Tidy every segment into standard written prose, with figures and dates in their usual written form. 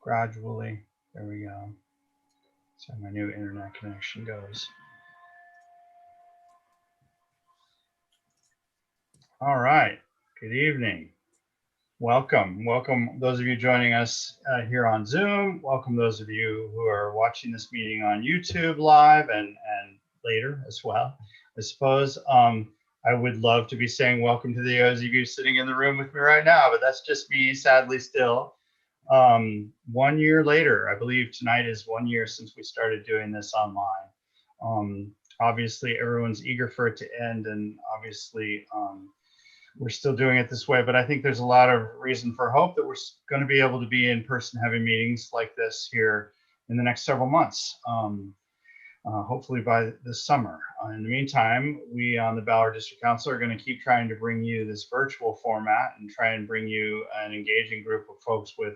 gradually. There we go. So my new internet connection goes. All right. Good evening. Welcome. Welcome those of you joining us here on Zoom. Welcome those of you who are watching this meeting on YouTube live and later as well. I suppose I would love to be saying welcome to those of you sitting in the room with me right now, but that's just me, sadly, still. 1 year later, I believe tonight is 1 year since we started doing this online. Obviously, everyone's eager for it to end, and obviously, we're still doing it this way, but I think there's a lot of reason for hope that we're going to be able to be in person having meetings like this here in the next several months, hopefully by this summer. In the meantime, we on the Ballard District Council are going to keep trying to bring you this virtual format and try and bring you an engaging group of folks with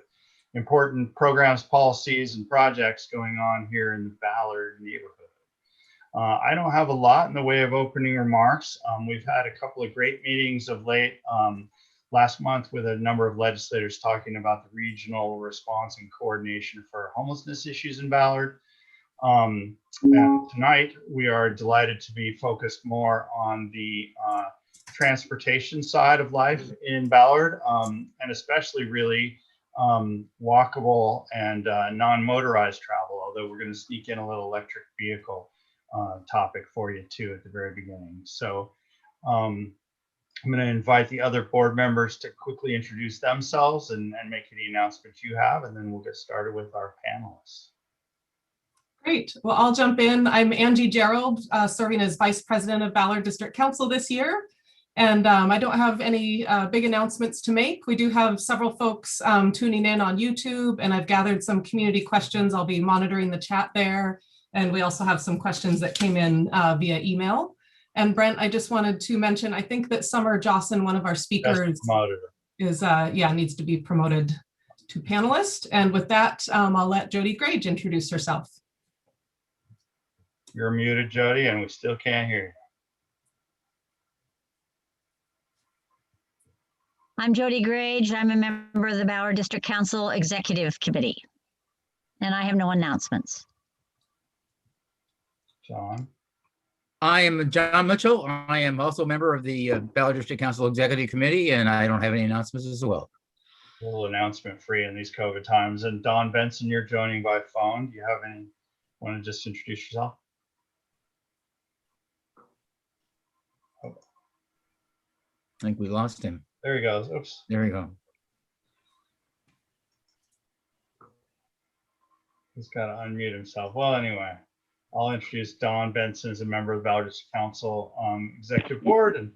important programs, policies, and projects going on here in the Ballard neighborhood. I don't have a lot in the way of opening remarks. We've had a couple of great meetings of late. Last month with a number of legislators talking about the regional response and coordination for homelessness issues in Ballard. And tonight we are delighted to be focused more on the transportation side of life in Ballard, and especially really walkable and non-motorized travel, although we're going to sneak in a little electric vehicle topic for you too at the very beginning. So I'm going to invite the other board members to quickly introduce themselves and make any announcements you have, and then we'll get started with our panelists. Great. Well, I'll jump in. I'm Angie Gerald, serving as Vice President of Ballard District Council this year. And I don't have any big announcements to make. We do have several folks tuning in on YouTube, and I've gathered some community questions. I'll be monitoring the chat there. And we also have some questions that came in via email. And Brent, I just wanted to mention, I think that Summer Johnson, one of our speakers, is needs to be promoted to panelist. And with that, I'll let Jody Grage introduce herself. You're muted, Jody, and we still can't hear you. I'm Jody Grage. I'm a member of the Ballard District Council Executive Committee, and I have no announcements. John? I am John Mitchell. I am also a member of the Ballard District Council Executive Committee, and I don't have any announcements as well. A little announcement free in these COVID times. And Don Benson, you're joining by phone. Do you have any, want to just introduce yourself? I think we lost him. There he goes. Oops. There we go. He's got to unmute himself. Well, anyway. I'll introduce Don Benson as a member of the Ballard District Council Executive Board, and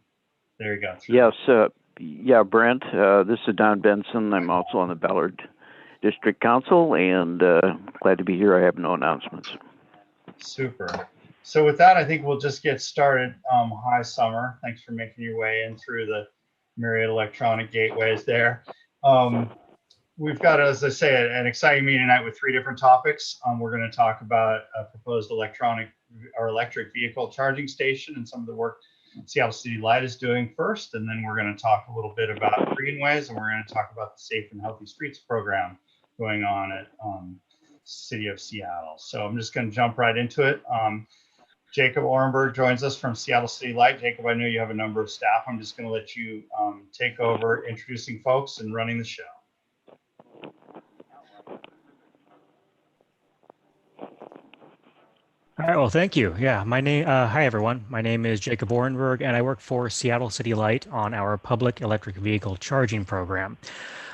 there you go. Yes, yeah, Brent, this is Don Benson. I'm also on the Ballard District Council, and glad to be here. I have no announcements. Super. So with that, I think we'll just get started. Hi, Summer. Thanks for making your way in through the myriad electronic gateways there. We've got, as I say, an exciting meeting tonight with 3 different topics. We're going to talk about a proposed electric vehicle charging station and some of the work Seattle City Light is doing first. And then we're going to talk a little bit about Greenways, and we're going to talk about the Safe and Healthy Streets program going on at City of Seattle. So I'm just going to jump right into it. Jacob Orenberg joins us from Seattle City Light. Jacob, I know you have a number of staff. I'm just going to let you take over introducing folks and running the show. All right, well, thank you. Yeah, hi everyone. My name is Jacob Orenberg, and I work for Seattle City Light on our public electric vehicle charging program.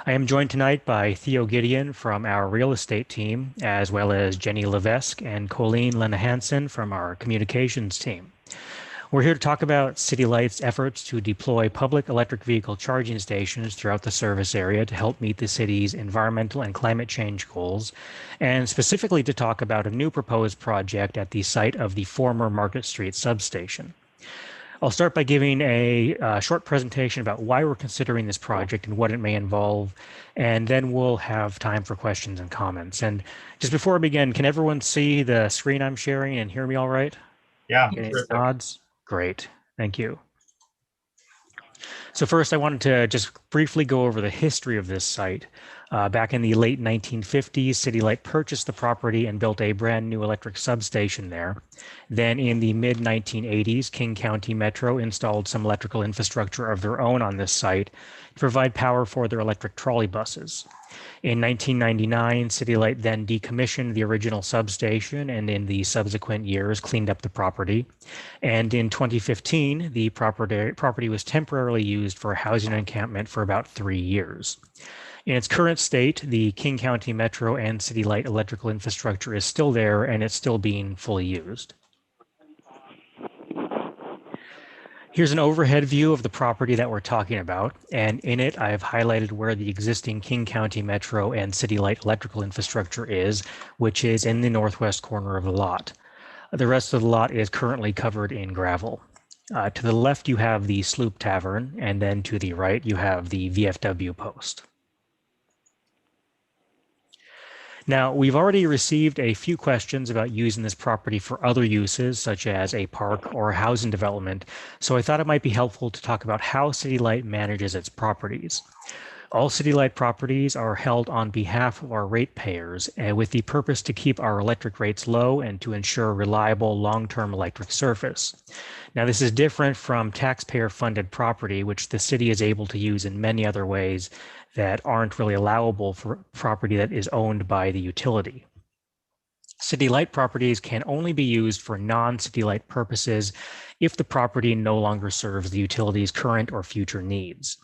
I am joined tonight by Theo Gideon from our real estate team, as well as Jenny Levesque and Colleen Lenahansen from our communications team. We're here to talk about City Light's efforts to deploy public electric vehicle charging stations throughout the service area to help meet the city's environmental and climate change goals, and specifically to talk about a new proposed project at the site of the former Market Street substation. I'll start by giving a short presentation about why we're considering this project and what it may involve, and then we'll have time for questions and comments. And just before I begin, can everyone see the screen I'm sharing and hear me all right? Yeah, any nods? Great, thank you. So first, I wanted to just briefly go over the history of this site. Back in the late 1950s, City Light purchased the property and built a brand new electric substation there. Then in the mid 1980s, King County Metro installed some electrical infrastructure of their own on this site to provide power for their electric trolley buses. In 1999, City Light then decommissioned the original substation and in the subsequent years cleaned up the property. And in 2015, the property was temporarily used for a housing encampment for about 3 years. In its current state, the King County Metro and City Light electrical infrastructure is still there and it's still being fully used. Here's an overhead view of the property that we're talking about, and in it I've highlighted where the existing King County Metro and City Light electrical infrastructure is, which is in the northwest corner of the lot. The rest of the lot is currently covered in gravel. To the left you have the Sloop Tavern, and then to the right you have the VFW post. Now, we've already received a few questions about using this property for other uses, such as a park or a housing development, so I thought it might be helpful to talk about how City Light manages its properties. All City Light properties are held on behalf of our ratepayers, with the purpose to keep our electric rates low and to ensure reliable long-term electric service. Now, this is different from taxpayer-funded property, which the city is able to use in many other ways that aren't really allowable for property that is owned by the utility. City Light properties can only be used for non-City Light purposes if the property no longer serves the utility's current or future needs.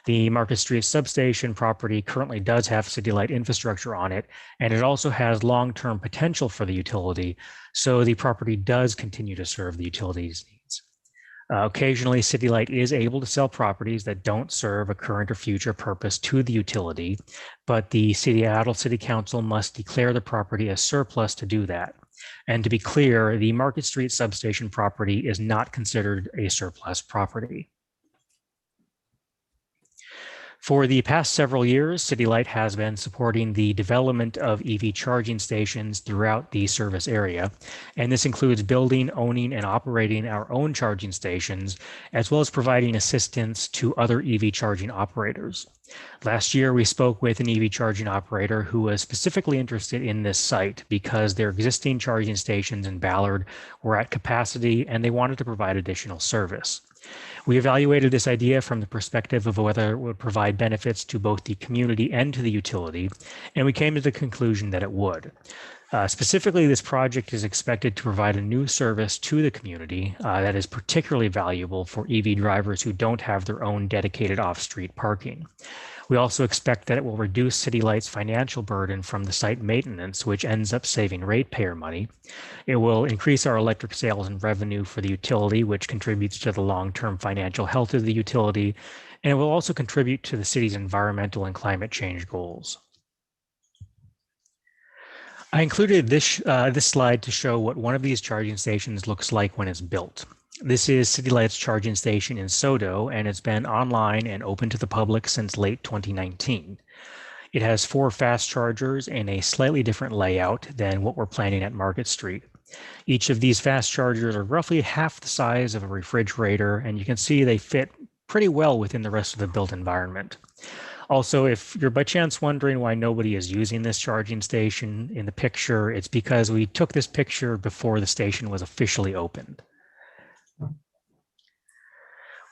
The Market Street substation property currently does have City Light infrastructure on it, and it also has long-term potential for the utility, so the property does continue to serve the utility's needs. Occasionally, City Light is able to sell properties that don't serve a current or future purpose to the utility, but the Seattle City Council must declare the property as surplus to do that. And to be clear, the Market Street substation property is not considered a surplus property. For the past several years, City Light has been supporting the development of EV charging stations throughout the service area, and this includes building, owning, and operating our own charging stations, as well as providing assistance to other EV charging operators. Last year, we spoke with an EV charging operator who was specifically interested in this site because their existing charging stations in Ballard were at capacity and they wanted to provide additional service. We evaluated this idea from the perspective of whether it would provide benefits to both the community and to the utility, and we came to the conclusion that it would. Specifically, this project is expected to provide a new service to the community that is particularly valuable for EV drivers who don't have their own dedicated off-street parking. We also expect that it will reduce City Light's financial burden from the site maintenance, which ends up saving ratepayer money. It will increase our electric sales and revenue for the utility, which contributes to the long-term financial health of the utility, and it will also contribute to the city's environmental and climate change goals. I included this slide to show what one of these charging stations looks like when it's built. This is City Light's charging station in Sodo, and it's been online and open to the public since late 2019. It has 4 fast chargers and a slightly different layout than what we're planning at Market Street. Each of these fast chargers are roughly half the size of a refrigerator, and you can see they fit pretty well within the rest of the built environment. Also, if you're by chance wondering why nobody is using this charging station in the picture, it's because we took this picture before the station was officially opened.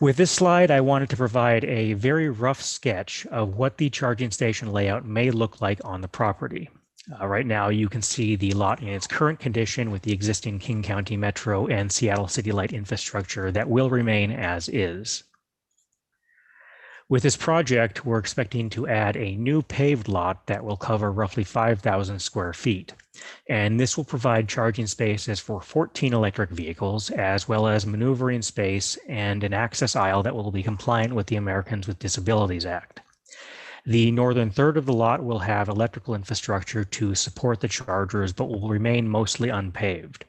With this slide, I wanted to provide a very rough sketch of what the charging station layout may look like on the property. Right now, you can see the lot in its current condition with the existing King County Metro and Seattle City Light infrastructure that will remain as is. With this project, we're expecting to add a new paved lot that will cover roughly 5,000 square feet. And this will provide charging spaces for 14 electric vehicles, as well as maneuvering space and an access aisle that will be compliant with the Americans with Disabilities Act. The northern third of the lot will have electrical infrastructure to support the chargers, but will remain mostly unpaved.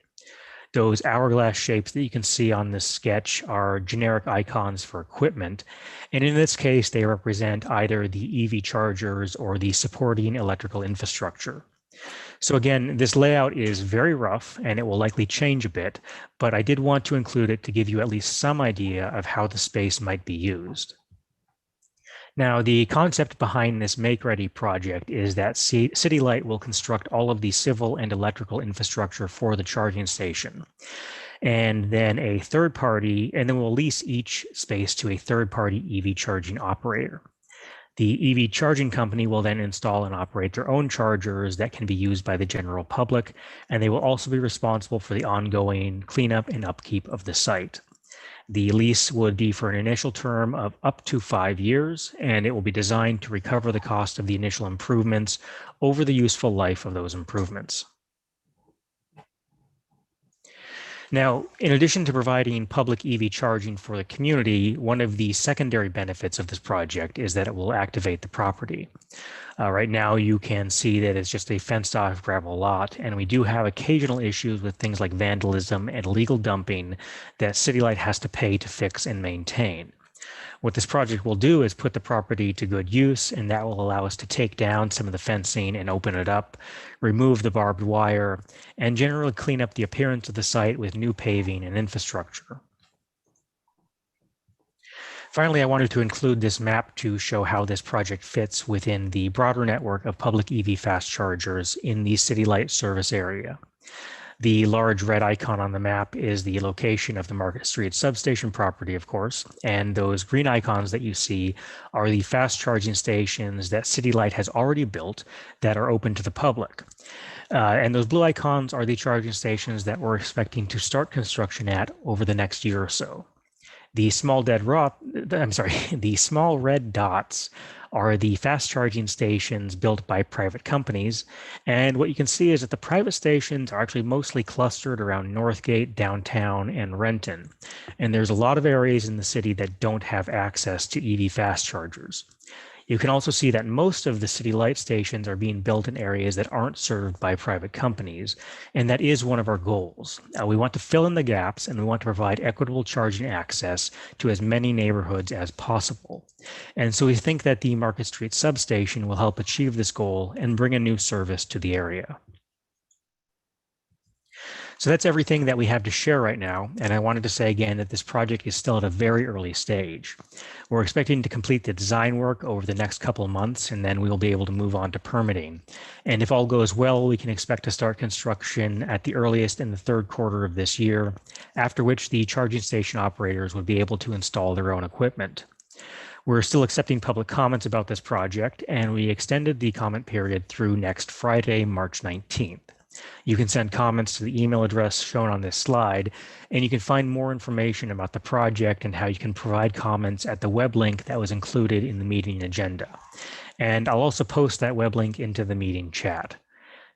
Those hourglass shapes that you can see on this sketch are generic icons for equipment, and in this case, they represent either the EV chargers or the supporting electrical infrastructure. So again, this layout is very rough and it will likely change a bit, but I did want to include it to give you at least some idea of how the space might be used. Now, the concept behind this Make Ready project is that City Light will construct all of the civil and electrical infrastructure for the charging station. And then we'll lease each space to a third-party EV charging operator. The EV charging company will then install and operate their own chargers that can be used by the general public, and they will also be responsible for the ongoing cleanup and upkeep of the site. The lease would be for an initial term of up to 5 years, and it will be designed to recover the cost of the initial improvements over the useful life of those improvements. Now, in addition to providing public EV charging for the community, one of the secondary benefits of this project is that it will activate the property. Right now, you can see that it's just a fenced-off gravel lot, and we do have occasional issues with things like vandalism and illegal dumping that City Light has to pay to fix and maintain. What this project will do is put the property to good use, and that will allow us to take down some of the fencing and open it up, remove the barbed wire, and generally clean up the appearance of the site with new paving and infrastructure. Finally, I wanted to include this map to show how this project fits within the broader network of public EV fast chargers in the City Light service area. The large red icon on the map is the location of the Market Street substation property, of course, and those green icons that you see are the fast charging stations that City Light has already built that are open to the public. And those blue icons are the charging stations that we're expecting to start construction at over the next year or so. The small red dots are the fast charging stations built by private companies. And what you can see is that the private stations are actually mostly clustered around Northgate, downtown, and Renton. And there's a lot of areas in the city that don't have access to EV fast chargers. You can also see that most of the City Light stations are being built in areas that aren't served by private companies, and that is one of our goals. We want to fill in the gaps, and we want to provide equitable charging access to as many neighborhoods as possible. And so we think that the Market Street substation will help achieve this goal and bring a new service to the area. So that's everything that we have to share right now. And I wanted to say again that this project is still at a very early stage. We're expecting to complete the design work over the next couple of months, and then we will be able to move on to permitting. And if all goes well, we can expect to start construction at the earliest in the third quarter of this year, after which the charging station operators would be able to install their own equipment. We're still accepting public comments about this project, and we extended the comment period through next Friday, March 19th. You can send comments to the email address shown on this slide, and you can find more information about the project and how you can provide comments at the web link that was included in the meeting agenda. And I'll also post that web link into the meeting chat.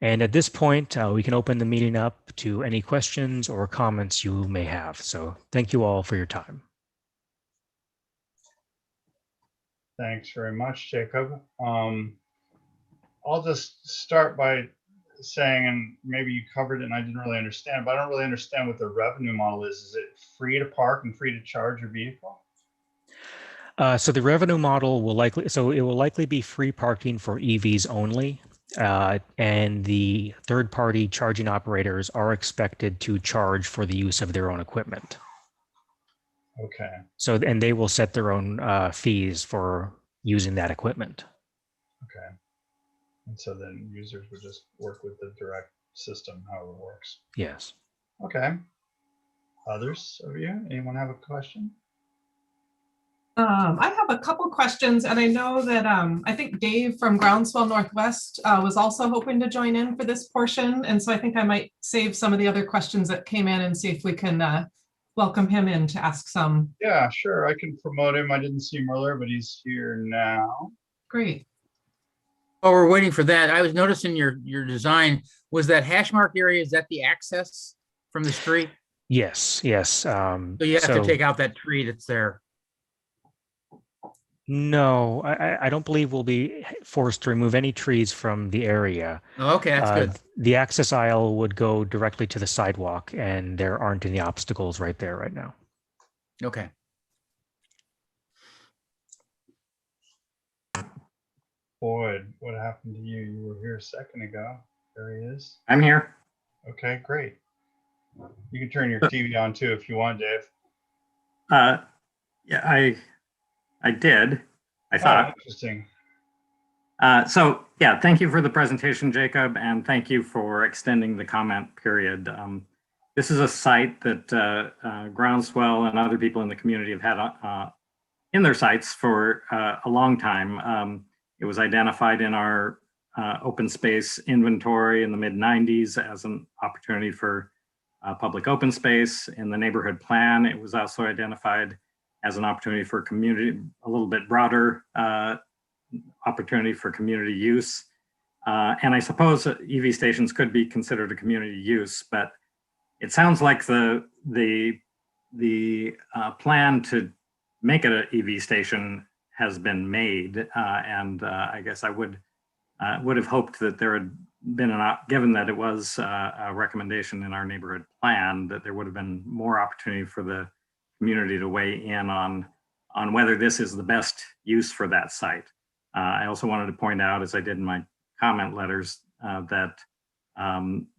And at this point, we can open the meeting up to any questions or comments you may have. So thank you all for your time. Thanks very much, Jacob. I'll just start by saying, and maybe you covered it and I didn't really understand, but I don't really understand what the revenue model is. Is it free to park and free to charge your vehicle? So the revenue model will likely be free parking for EVs only. And the third-party charging operators are expected to charge for the use of their own equipment. Okay. So, and they will set their own fees for using that equipment. Okay. And so then users would just work with the direct system, however it works. Yes. Okay. Others of you, anyone have a question? I have a couple questions, and I know that I think Dave from Groundswell Northwest was also hoping to join in for this portion. And so I think I might save some of the other questions that came in and see if we can welcome him in to ask some. Yeah, sure. I can promote him. I didn't see him earlier, but he's here now. Great. While we're waiting for that, I was noticing your design was that hash mark area. Is that the access from the street? Yes. So you have to take out that tree that's there. No, I don't believe we'll be forced to remove any trees from the area. Oh, okay, that's good. The access aisle would go directly to the sidewalk, and there aren't any obstacles right there right now. Okay. Boyd, what happened to you? You were here a second ago. There he is. I'm here. Okay, great. You can turn your TV on too if you want, Dave. Yeah, I did. I thought. Interesting. So yeah, thank you for the presentation, Jacob, and thank you for extending the comment period. This is a site that Groundswell and other people in the community have had in their sites for a long time. It was identified in our open space inventory in the mid-90s as an opportunity for public open space. In the neighborhood plan, it was also identified as an opportunity for community, a little bit broader opportunity for community use. And I suppose EV stations could be considered a community use, but it sounds like the plan to make it an EV station has been made. And I guess I would have hoped that there had been, given that it was a recommendation in our neighborhood plan, that there would have been more opportunity for the community to weigh in on whether this is the best use for that site. I also wanted to point out, as I did in my comment letters, that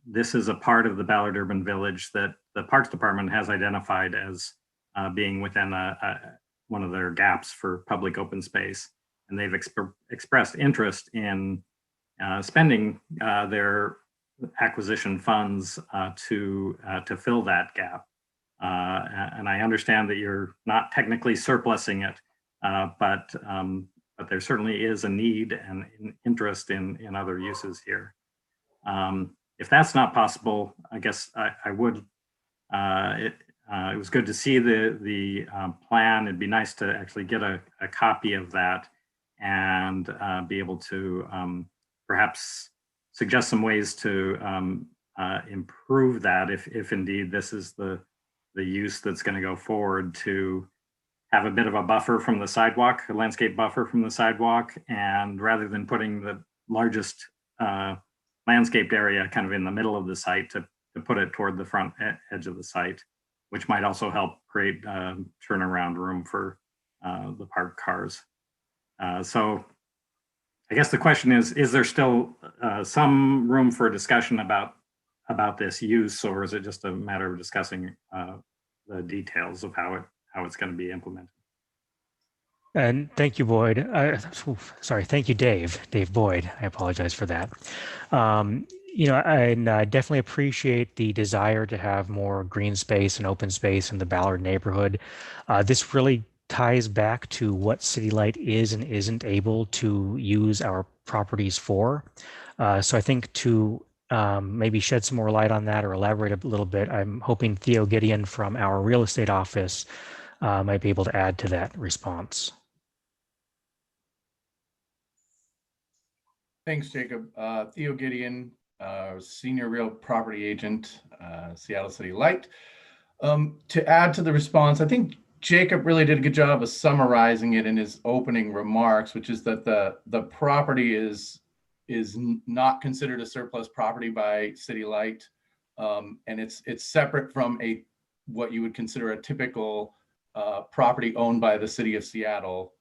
this is a part of the Ballard Urban Village that the Parks Department has identified as being within one of their gaps for public open space. And they've expressed interest in spending their acquisition funds to fill that gap. And I understand that you're not technically surplusing it, but there certainly is a need and interest in other uses here. If that's not possible, I guess I would. It was good to see the plan. It'd be nice to actually get a copy of that and be able to perhaps suggest some ways to improve that if indeed this is the use that's going to go forward, to have a bit of a buffer from the sidewalk, a landscape buffer from the sidewalk, and rather than putting the largest landscaped area kind of in the middle of the site, to put it toward the front edge of the site, which might also help create turnaround room for the parked cars. So I guess the question is there still some room for discussion about this use, or is it just a matter of discussing the details of how it's going to be implemented? And thank you, Boyd. Thank you, Dave Boyd. I apologize for that. I definitely appreciate the desire to have more green space and open space in the Ballard neighborhood. This really ties back to what City Light is and isn't able to use our properties for. So I think to maybe shed some more light on that or elaborate a little bit, I'm hoping Theo Gideon from our real estate office might be able to add to that response. Thanks, Jacob. Theo Gideon, Senior Real Property Agent, Seattle City Light. To add to the response, I think Jacob really did a good job of summarizing it in his opening remarks, which is that the property is not considered a surplus property by City Light, and it's separate from what you would consider a typical property owned by the City of Seattle,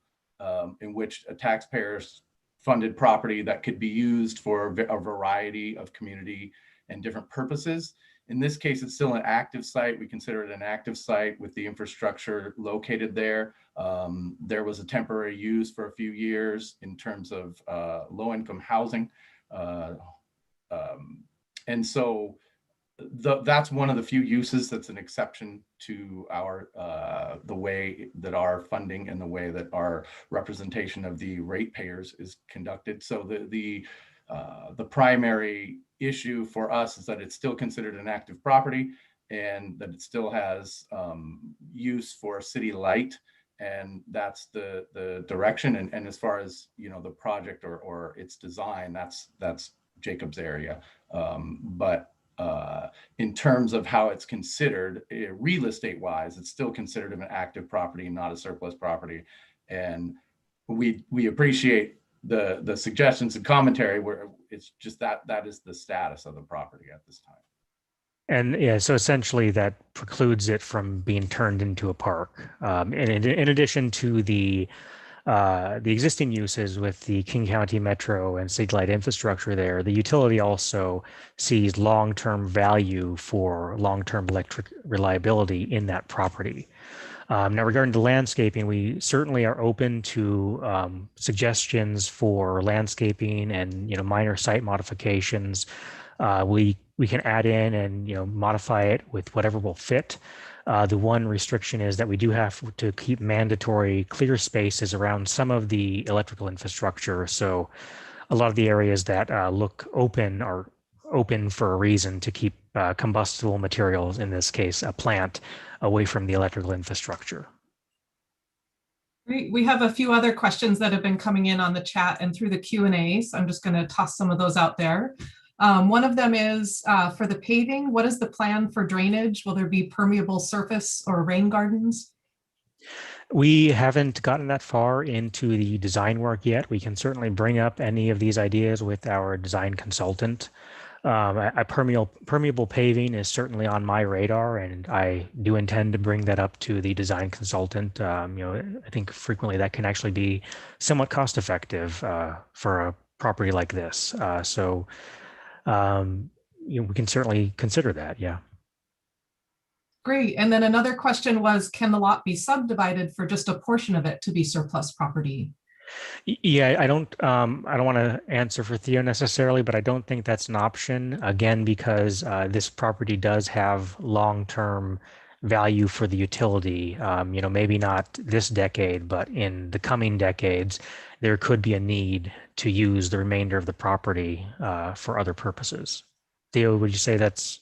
in which a taxpayer's funded property that could be used for a variety of community and different purposes. In this case, it's still an active site. We consider it an active site with the infrastructure located there. There was a temporary use for a few years in terms of low-income housing. And so that's one of the few uses that's an exception to the way that our funding and the way that our representation of the ratepayers is conducted. So the primary issue for us is that it's still considered an active property and that it still has use for City Light, and that's the direction. And as far as the project or its design, that's Jacob's area. But in terms of how it's considered real estate wise, it's still considered an active property, not a surplus property. And we appreciate the suggestions and commentary where it's just that is the status of the property at this time. And yeah, so essentially that precludes it from being turned into a park. And in addition to the existing uses with the King County Metro and City Light infrastructure there, the utility also sees long-term value for long-term electric reliability in that property. Now, regarding the landscaping, we certainly are open to suggestions for landscaping and minor site modifications. We can add in and modify it with whatever will fit. The one restriction is that we do have to keep mandatory clear spaces around some of the electrical infrastructure. So a lot of the areas that look open are open for a reason, to keep combustible materials, in this case a plant, away from the electrical infrastructure. Great. We have a few other questions that have been coming in on the chat and through the Q&A, so I'm just going to toss some of those out there. One of them is for the paving, what is the plan for drainage? Will there be permeable surface or rain gardens? We haven't gotten that far into the design work yet. We can certainly bring up any of these ideas with our design consultant. A permeable paving is certainly on my radar, and I do intend to bring that up to the design consultant. I think frequently that can actually be somewhat cost effective for a property like this. We can certainly consider that, yeah. Great. And then another question was, can the lot be subdivided for just a portion of it to be surplus property? Yeah, I don't want to answer for Theo necessarily, but I don't think that's an option, again, because this property does have long-term value for the utility. Maybe not this decade, but in the coming decades, there could be a need to use the remainder of the property for other purposes. Theo, would you say that's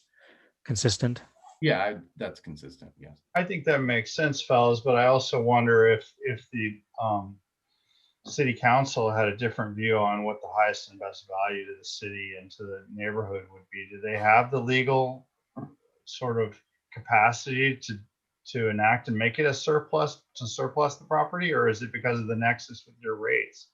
consistent? Yeah, that's consistent, yes. I think that makes sense, fellas, but I also wonder if the city council had a different view on what the highest and best value to the city and to the neighborhood would be. Do they have the legal sort of capacity to enact and make it a surplus, to surplus the property, or is it because of the nexus with your rates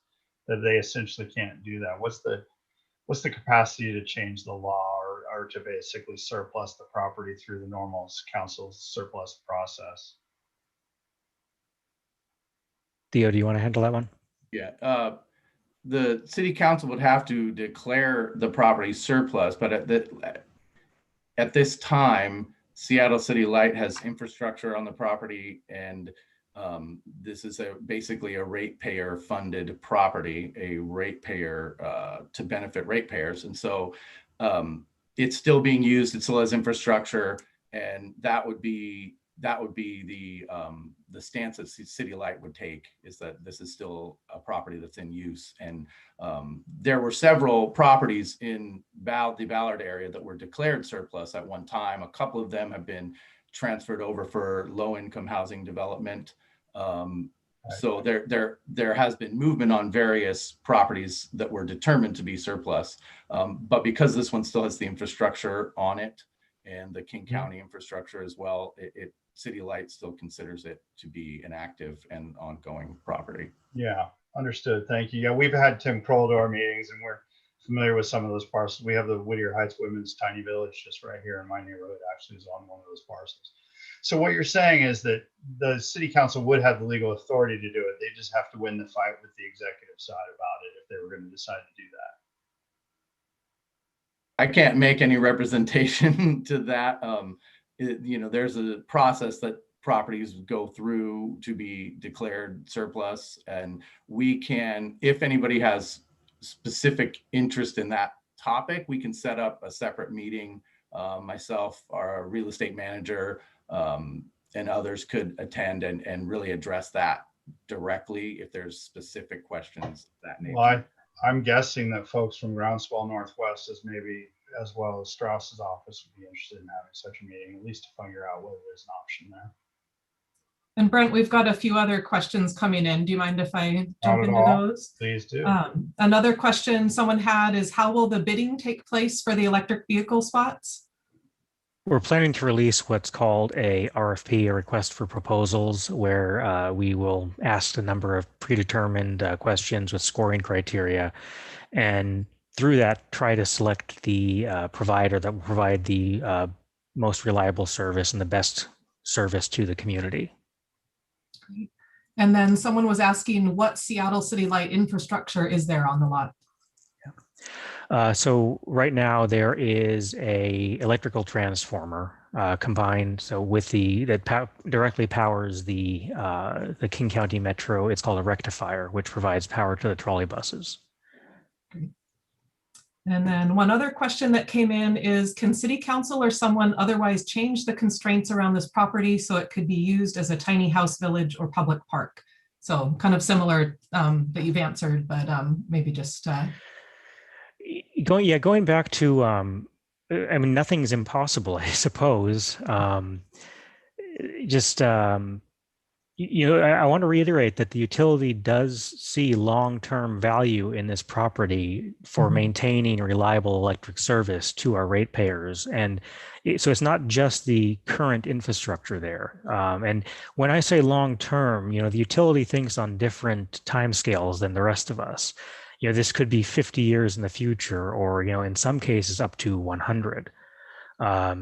that they essentially can't do that? What's the capacity to change the law or to basically surplus the property through the normal council surplus process? Theo, do you want to handle that one? Yeah, the city council would have to declare the property surplus, but at this time, Seattle City Light has infrastructure on the property, and this is basically a ratepayer funded property, a ratepayer to benefit ratepayers. And so it's still being used, it still has infrastructure, and that would be the stance that City Light would take, is that this is still a property that's in use. And there were several properties in the Ballard area that were declared surplus at one time. A couple of them have been transferred over for low-income housing development. So there has been movement on various properties that were determined to be surplus. But because this one still has the infrastructure on it, and the King County infrastructure as well, City Light still considers it to be an active and ongoing property. Yeah, understood. Thank you. Yeah, we've had Tim Kroll to our meetings, and we're familiar with some of those parcels. We have the Whittier Heights Women's Tiny Village just right here in my neighborhood, actually is on one of those parcels. So what you're saying is that the city council would have the legal authority to do it. They just have to win the fight with the executive side about it if they were going to decide to do that. I can't make any representation to that. There's a process that properties go through to be declared surplus, and we can, if anybody has specific interest in that topic, we can set up a separate meeting. Myself, our real estate manager, and others could attend and really address that directly if there's specific questions of that nature. Well, I'm guessing that folks from Groundswell Northwest, as well as Strauss's office, would be interested in having such a meeting, at least to figure out whether there's an option there. And Brent, we've got a few other questions coming in. Do you mind if I jump into those? Please do. Another question someone had is, how will the bidding take place for the electric vehicle spots? We're planning to release what's called a RFP, a request for proposals, where we will ask a number of predetermined questions with scoring criteria, and through that try to select the provider that will provide the most reliable service and the best service to the community. Great. And then someone was asking, what Seattle City Light infrastructure is there on the lot? So right now there is a electrical transformer combined, so with that directly powers the King County Metro. It's called a rectifier, which provides power to the trolley buses. And then one other question that came in is, can city council or someone otherwise change the constraints around this property so it could be used as a tiny house village or public park? So kind of similar that you've answered, but maybe just going back to I mean, nothing's impossible, I suppose. I want to reiterate that the utility does see long-term value in this property for maintaining reliable electric service to our ratepayers. And so it's not just the current infrastructure there. And when I say long-term, the utility thinks on different timescales than the rest of us. This could be 50 years in the future, or, in some cases up to 100.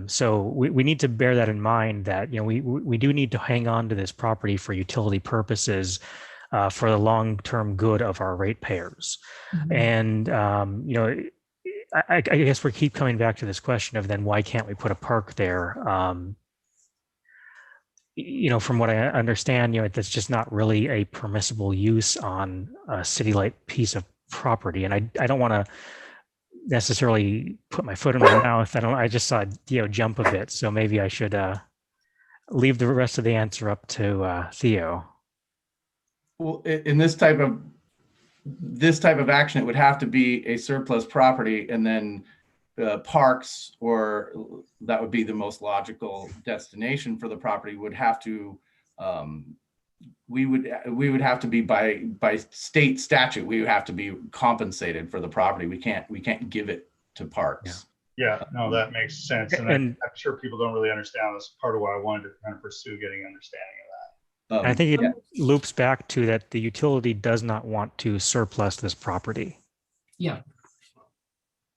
So we need to bear that in mind, that we do need to hang on to this property for utility purposes, for the long-term good of our ratepayers. And I guess we keep coming back to this question of then why can't we put a park there? From what I understand, that's just not really a permissible use on a city light piece of property. And I don't want to necessarily put my foot in my mouth. I just saw jump a bit, so maybe I should leave the rest of the answer up to Theo. Well, in this type of action, it would have to be a surplus property, and then parks, or that would be the most logical destination for the property, would have to we would have to be by state statute, we would have to be compensated for the property. We can't give it to parks. Yeah, no, that makes sense. And I'm sure people don't really understand. That's part of why I wanted to kind of pursue getting an understanding of that. I think it loops back to that the utility does not want to surplus this property. Yeah.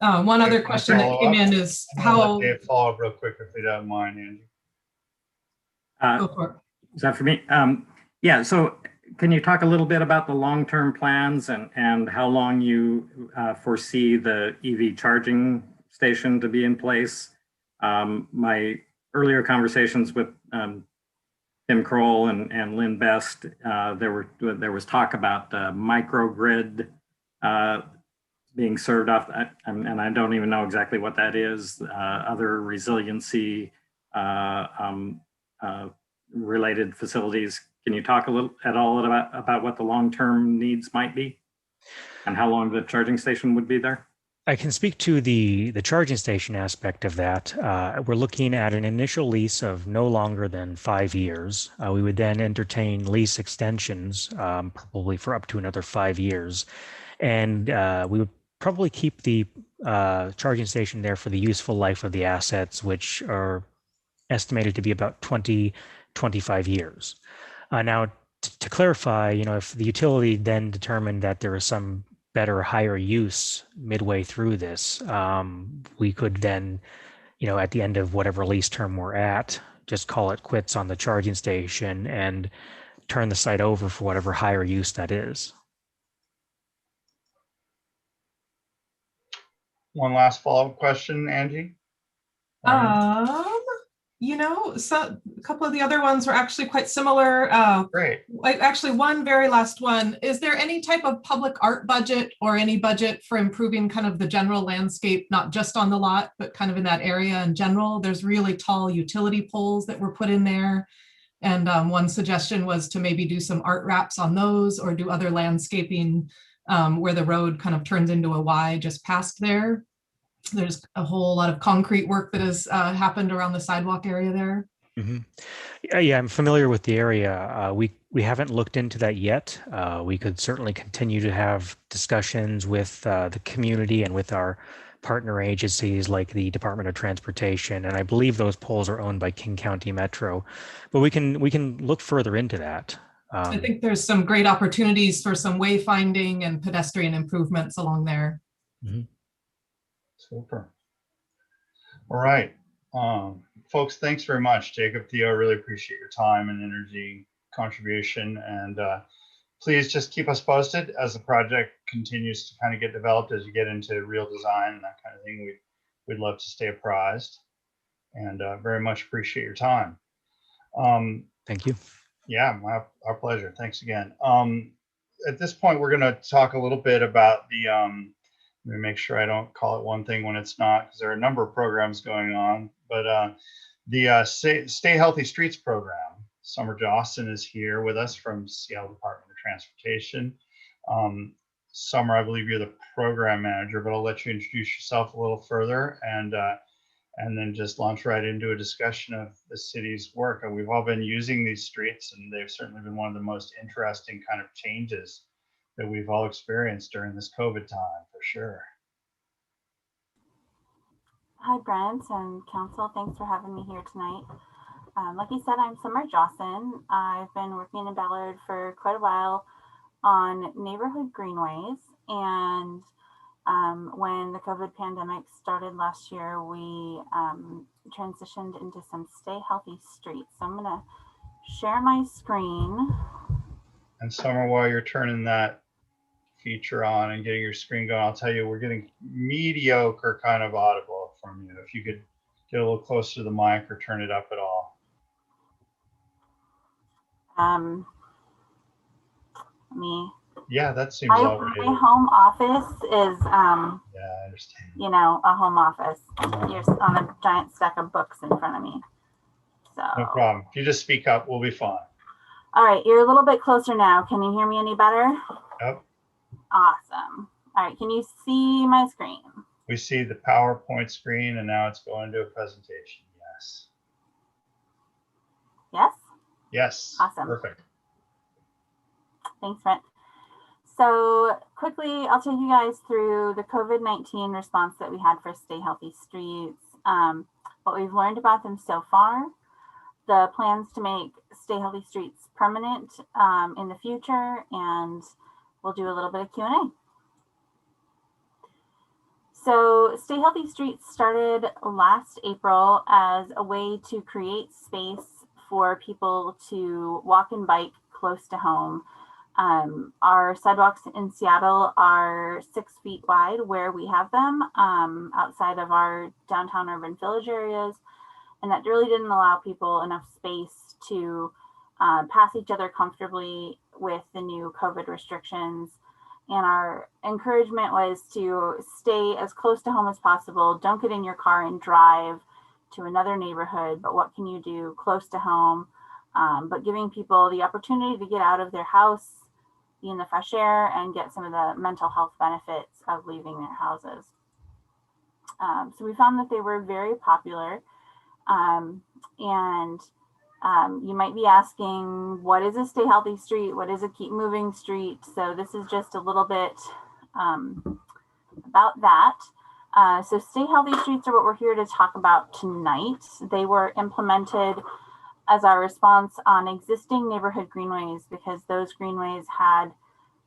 One other question that came in is how. Follow up real quick if you don't mind, Andy. Go for it. Is that for me? Yeah, so can you talk a little bit about the long-term plans and how long you foresee the EV charging station to be in place? My earlier conversations with Tim Kroll and Lynn Best, there was talk about microgrid being served off, and I don't even know exactly what that is. Other resiliency related facilities. Can you talk at all about what the long-term needs might be and how long the charging station would be there? I can speak to the charging station aspect of that. We're looking at an initial lease of no longer than 5 years. We would then entertain lease extensions, probably for up to another 5 years. And we would probably keep the charging station there for the useful life of the assets, which are estimated to be about 25 years. Now, to clarify, if the utility then determined that there is some better, higher use midway through this, we could then, at the end of whatever lease term we're at, just call it quits on the charging station and turn the site over for whatever higher use that is. One last follow-up question, Angie. So a couple of the other ones were actually quite similar. Great. Actually, one very last one. Is there any type of public art budget or any budget for improving kind of the general landscape, not just on the lot, but kind of in that area in general? There's really tall utility poles that were put in there. And one suggestion was to maybe do some art wraps on those or do other landscaping where the road kind of turns into a Y just past there. There's a whole lot of concrete work that has happened around the sidewalk area there. Mm-hmm. Yeah, I'm familiar with the area. We haven't looked into that yet. We could certainly continue to have discussions with the community and with our partner agencies like the Department of Transportation, and I believe those poles are owned by King County Metro. But we can look further into that. I think there's some great opportunities for some wayfinding and pedestrian improvements along there. Mm-hmm. Super. All right. Folks, thanks very much. Jacob, Theo, I really appreciate your time and energy contribution. And please just keep us posted as the project continues to kind of get developed, as you get into real design and that kind of thing. We'd love to stay apprised, and very much appreciate your time. Thank you. Yeah, our pleasure. Thanks again. At this point, we're going to talk a little bit about the, let me make sure I don't call it one thing when it's not, because there are a number of programs going on, but the Stay Healthy Streets program. Summer Jawson is here with us from Seattle Department of Transportation. Summer, I believe you're the program manager, but I'll let you introduce yourself a little further and then just launch right into a discussion of the city's work. And we've all been using these streets, and they've certainly been one of the most interesting kind of changes that we've all experienced during this COVID time, for sure. Hi, Brent and Council. Thanks for having me here tonight. Like you said, I'm Summer Jawson. I've been working in Ballard for quite a while on neighborhood greenways, and when the COVID pandemic started last year, we transitioned into some Stay Healthy Streets. So I'm gonna share my screen. And Summer, while you're turning that feature on and getting your screen going, I'll tell you, we're getting mediocre kind of audible from you. If you could get a little closer to the mic or turn it up at all. Yeah, that seems my home office is yeah, I understand. You know, a home office. You're on a giant stack of books in front of me. So no problem. If you just speak up, we'll be fine. All right, you're a little bit closer now. Can you hear me any better? Yep. Awesome. All right, can you see my screen? We see the PowerPoint screen, and now it's going to a presentation. Yes. Yes? Yes. Awesome. Perfect. Thanks, Brent. So quickly, I'll take you guys through the COVID-19 response that we had for Stay Healthy Streets, what we've learned about them so far, the plans to make Stay Healthy Streets permanent in the future, and we'll do a little bit of Q&A. So Stay Healthy Streets started last April as a way to create space for people to walk and bike close to home. Our sidewalks in Seattle are 6 feet wide where we have them outside of our downtown urban village areas. And that really didn't allow people enough space to pass each other comfortably with the new COVID restrictions. And our encouragement was to stay as close to home as possible. Don't get in your car and drive to another neighborhood, but what can you do close to home? But giving people the opportunity to get out of their house, be in the fresh air, and get some of the mental health benefits of leaving their houses. So we found that they were very popular. You might be asking, what is a Stay Healthy Street? What is a Keep Moving Street? So this is just a little bit about that. So Stay Healthy Streets are what we're here to talk about tonight. They were implemented as our response on existing neighborhood greenways, because those greenways had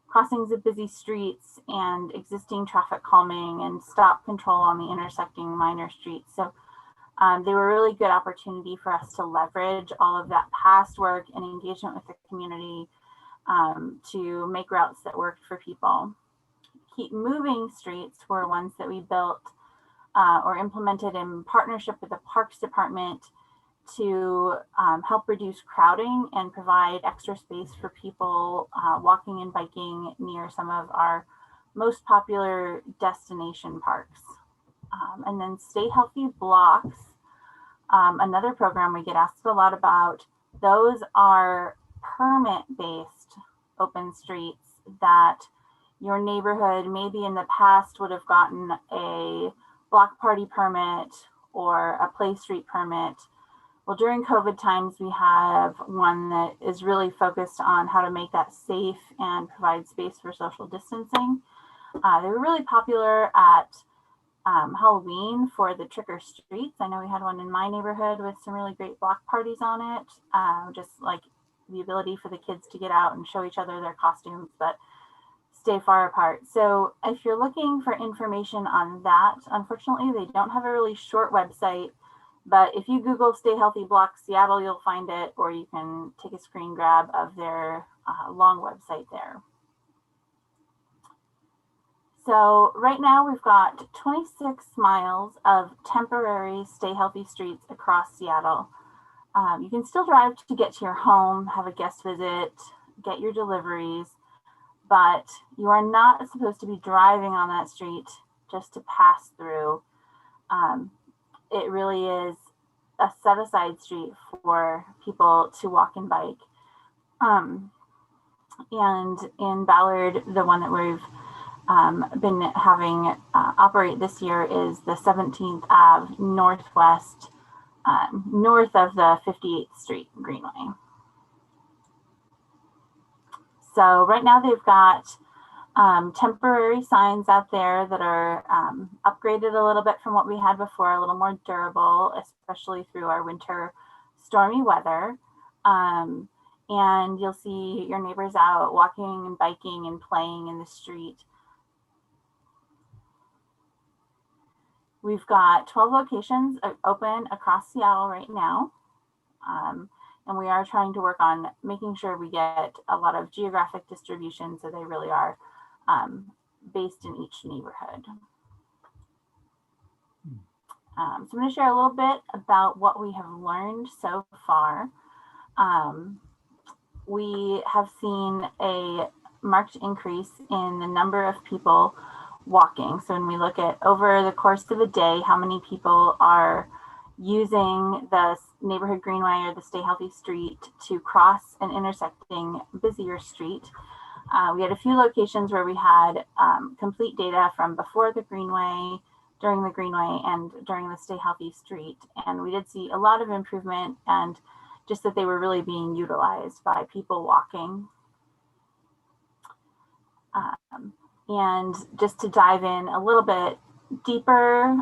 crossings of busy streets and existing traffic calming and stop control on the intersecting minor streets. So they were a really good opportunity for us to leverage all of that past work and engagement with the community to make routes that worked for people. Keep Moving Streets were ones that we built or implemented in partnership with the Parks Department to help reduce crowding and provide extra space for people walking and biking near some of our most popular destination parks. And then Stay Healthy Blocks, another program we get asked a lot about. Those are permit-based open streets that your neighborhood maybe in the past would have gotten a block party permit or a play street permit. Well, during COVID times, we have one that is really focused on how to make that safe and provide space for social distancing. They were really popular at Halloween for the trick or treats. I know we had one in my neighborhood with some really great block parties on it. Just like the ability for the kids to get out and show each other their costumes, but stay far apart. So if you're looking for information on that, unfortunately, they don't have a really short website, but if you Google Stay Healthy Block Seattle, you'll find it, or you can take a screen grab of their long website there. So right now we've got 26 miles of temporary Stay Healthy streets across Seattle. You can still drive to get to your home, have a guest visit, get your deliveries, but you are not supposed to be driving on that street just to pass through. It really is a set aside street for people to walk and bike. And in Ballard, the one that we've been having operate this year is the 17th Ave Northwest, north of the 58th Street Greenway. So right now they've got temporary signs out there that are upgraded a little bit from what we had before, a little more durable, especially through our winter stormy weather. And you'll see your neighbors out walking and biking and playing in the street. We've got 12 locations open across Seattle right now. And we are trying to work on making sure we get a lot of geographic distribution so they really are based in each neighborhood. So I'm going to share a little bit about what we have learned so far. We have seen a marked increase in the number of people walking. So when we look at over the course of a day, how many people are using the neighborhood greenway or the Stay Healthy street to cross an intersecting busier street. We had a few locations where we had complete data from before the greenway, during the greenway, and during the Stay Healthy street. And we did see a lot of improvement, and just that they were really being utilized by people walking. And just to dive in a little bit deeper,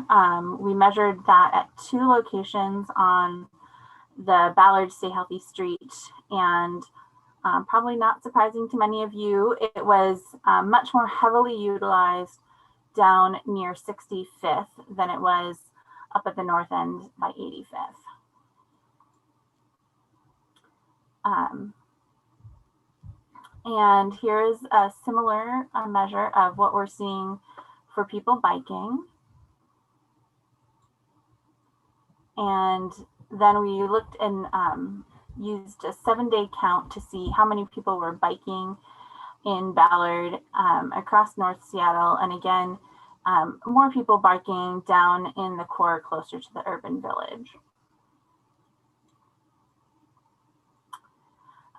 we measured that at 2 locations on the Ballard Stay Healthy street, and probably not surprising to many of you, it was much more heavily utilized down near 65th than it was up at the north end by 85th. And here's a similar measure of what we're seeing for people biking. And then we looked and used a 7-day count to see how many people were biking in Ballard across North Seattle. And again, more people biking down in the core closer to the urban village.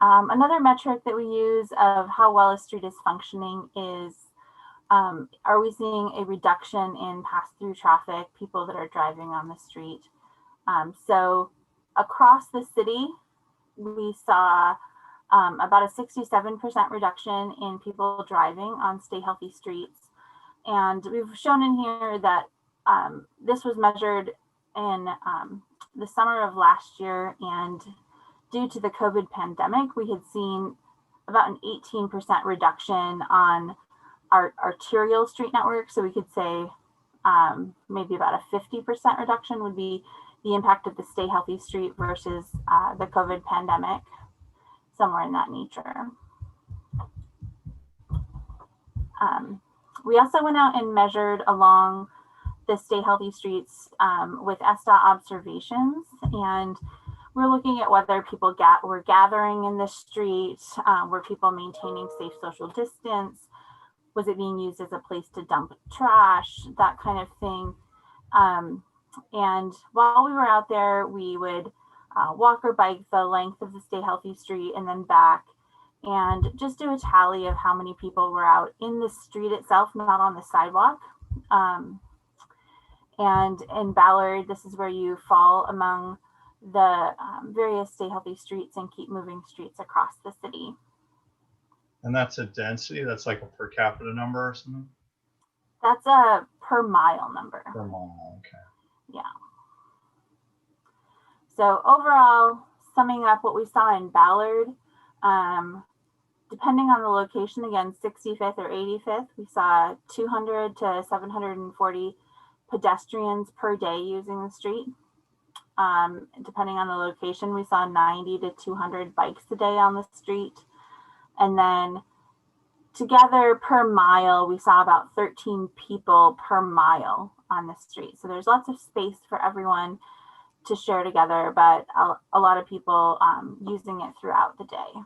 Another metric that we use of how well a street is functioning is, are we seeing a reduction in pass-through traffic, people that are driving on the street? So across the city, we saw about a 67% reduction in people driving on Stay Healthy streets. And we've shown in here that this was measured in the summer of last year, and due to the COVID pandemic, we had seen about an 18% reduction on our arterial street network. So we could say maybe about a 50% reduction would be the impact of the Stay Healthy street versus the COVID pandemic, somewhere in that nature. We also went out and measured along the Stay Healthy streets with SDOT observations, and we're looking at whether people were gathering in the street, were people maintaining safe social distance, was it being used as a place to dump trash, that kind of thing. And while we were out there, we would walk or bike the length of the Stay Healthy street and then back, and just do a tally of how many people were out in the street itself, not on the sidewalk. And in Ballard, this is where you fall among the various Stay Healthy streets and keep moving streets across the city. And that's a density, that's like a per capita number or something? That's a per mile number. Per mile, okay. Yeah. So overall, summing up what we saw in Ballard, depending on the location, again, 65th or 85th, we saw 200 to 740 pedestrians per day using the street. Depending on the location, we saw 90 to 200 bikes a day on the street. And then together per mile, we saw about 13 people per mile on the street. So there's lots of space for everyone to share together, but a lot of people using it throughout the day.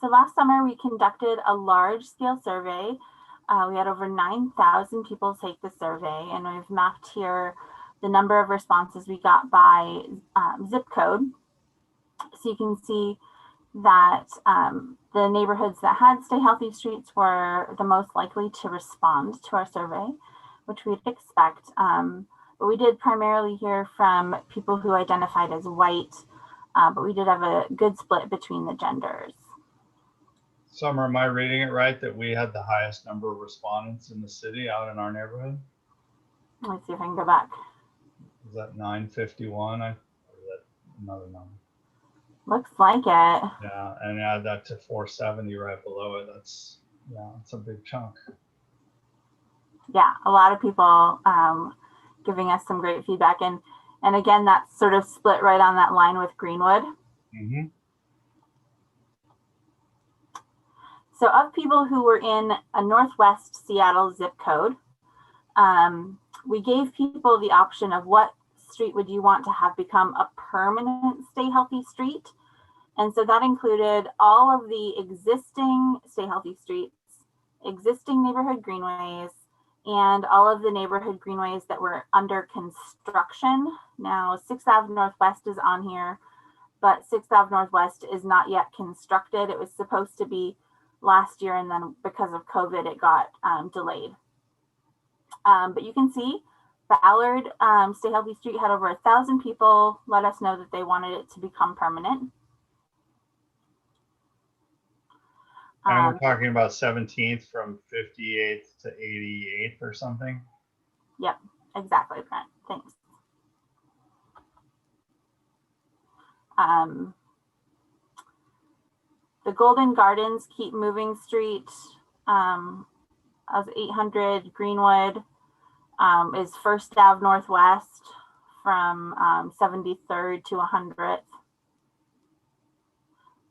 So last summer, we conducted a large scale survey. We had over 9,000 people take the survey, and we've mapped here the number of responses we got by zip code. So you can see that the neighborhoods that had Stay Healthy Streets were the most likely to respond to our survey, which we'd expect. But we did primarily hear from people who identified as white, but we did have a good split between the genders. Summer, am I reading it right that we had the highest number of respondents in the city out in our neighborhood? Let's see if I can go back. Is that 951? Or is that another number? Looks like it. Yeah, and add that to 470 right below it. That's a big chunk. Yeah, a lot of people giving us some great feedback, and again, that's sort of split right on that line with Greenwood. Mm-hmm. So of people who were in a Northwest Seattle zip code, we gave people the option of what street would you want to have become a permanent Stay Healthy Street. And so that included all of the existing Stay Healthy Streets, existing neighborhood greenways, and all of the neighborhood greenways that were under construction. Now, 6th Ave Northwest is on here, but 6th Ave Northwest is not yet constructed. It was supposed to be last year, and then because of COVID, it got delayed. But you can see Ballard Stay Healthy Street had over 1,000 people let us know that they wanted it to become permanent. And we're talking about 17th from 58th to 88th or something? Yep, exactly, Brent. Thanks. The Golden Gardens Keep Moving Street of 800 Greenwood is 1st Ave Northwest from 73rd to 100th.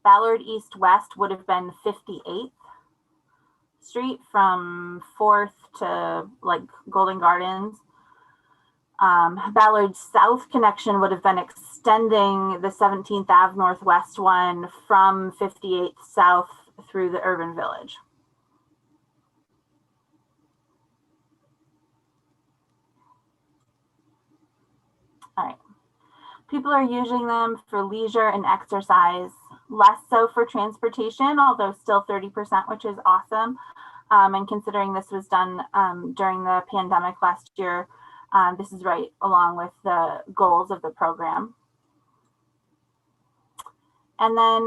Ballard East West would have been 58th Street from 4th to like Golden Gardens. Ballard South connection would have been extending the 17th Ave Northwest one from 58th South through the urban village. All right. People are using them for leisure and exercise, less so for transportation, although still 30%, which is awesome. And considering this was done during the pandemic last year, this is right along with the goals of the program. And then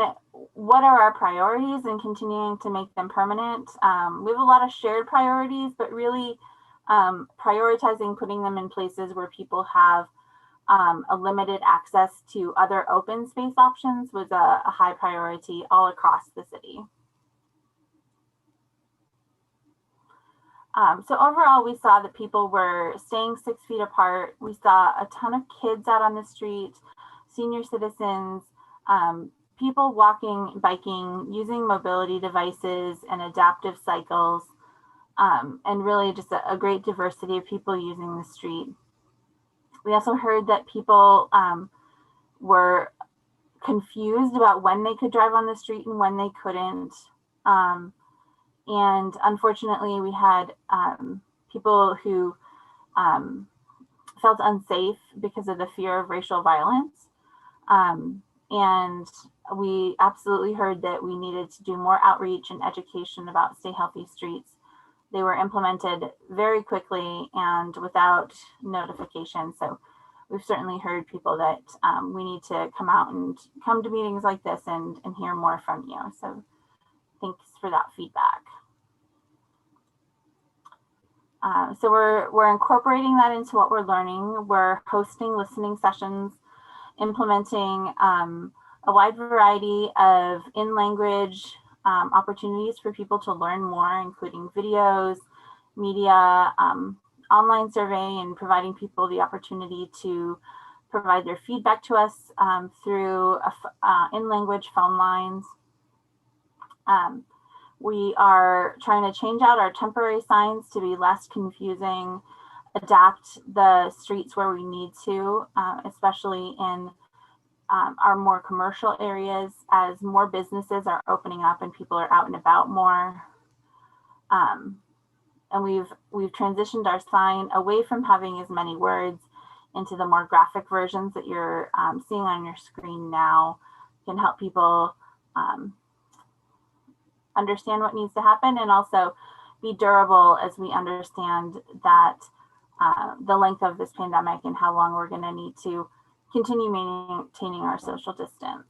what are our priorities in continuing to make them permanent? We have a lot of shared priorities, but really prioritizing putting them in places where people have a limited access to other open space options was a high priority all across the city. So overall, we saw that people were staying 6 feet apart. We saw a ton of kids out on the street, senior citizens, people walking, biking, using mobility devices and adaptive cycles, and really just a great diversity of people using the street. We also heard that people were confused about when they could drive on the street and when they couldn't. And unfortunately, we had people who felt unsafe because of the fear of racial violence. And we absolutely heard that we needed to do more outreach and education about Stay Healthy Streets. They were implemented very quickly and without notification. So we've certainly heard people that we need to come out and come to meetings like this and hear more from you. So thanks for that feedback. So we're incorporating that into what we're learning. We're hosting listening sessions, implementing a wide variety of in-language opportunities for people to learn more, including videos, media, online survey, and providing people the opportunity to provide their feedback to us through in-language phone lines. We are trying to change out our temporary signs to be less confusing, adapt the streets where we need to, especially in our more commercial areas as more businesses are opening up and people are out and about more. And we've transitioned our sign away from having as many words into the more graphic versions that you're seeing on your screen now. Can help people understand what needs to happen and also be durable as we understand that the length of this pandemic and how long we're going to need to continue maintaining our social distance.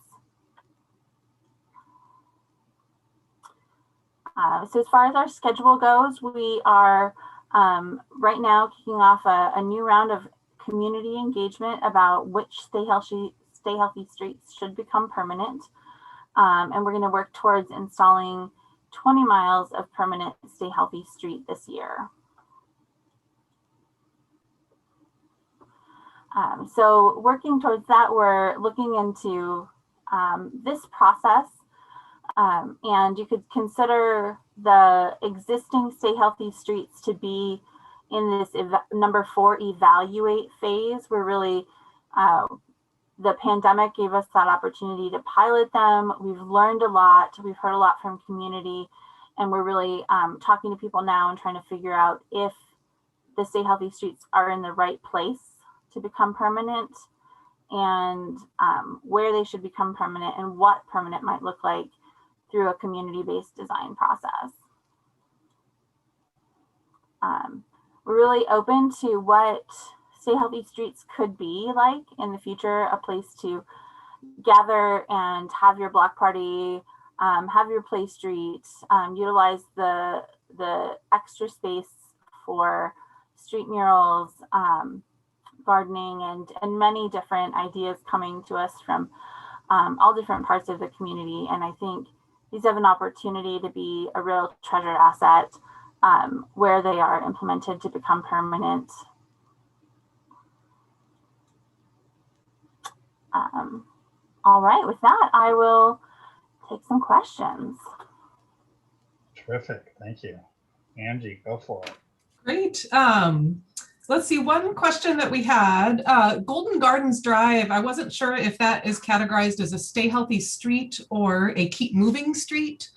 So as far as our schedule goes, we are right now kicking off a new round of community engagement about which stay healthy streets should become permanent. And we're going to work towards installing 20 miles of permanent Stay Healthy Street this year. So working towards that, we're looking into this process. And you could consider the existing Stay Healthy Streets to be in this number 4 evaluate phase. We're really, the pandemic gave us that opportunity to pilot them. We've learned a lot. We've heard a lot from community, and we're really talking to people now and trying to figure out if the Stay Healthy Streets are in the right place to become permanent, and where they should become permanent and what permanent might look like through a community-based design process. We're really open to what Stay Healthy Streets could be like in the future, a place to gather and have your block party, have your play street, utilize the extra space for street murals, gardening, and many different ideas coming to us from all different parts of the community. And I think these have an opportunity to be a real treasured asset where they are implemented to become permanent. All right, with that, I will take some questions. Terrific, thank you. Angie, go for it. Great. Let's see, one question that we had, Golden Gardens Drive, I wasn't sure if that is categorized as a Stay Healthy Street or a Keep Moving Street,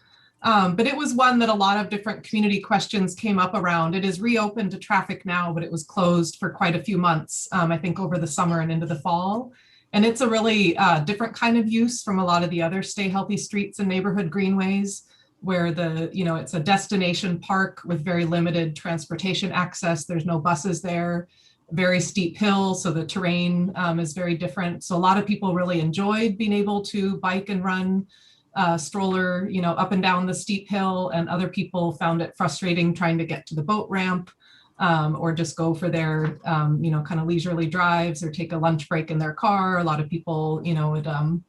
but it was one that a lot of different community questions came up around. It is reopened to traffic now, but it was closed for quite a few months, I think over the summer and into the fall. And it's a really different kind of use from a lot of the other Stay Healthy Streets and neighborhood greenways, where it's a destination park with very limited transportation access. There's no buses there, very steep hill, so the terrain is very different. So a lot of people really enjoyed being able to bike and run stroller, up and down the steep hill, and other people found it frustrating trying to get to the boat ramp or just go for their, kind of leisurely drives or take a lunch break in their car. A lot of people, would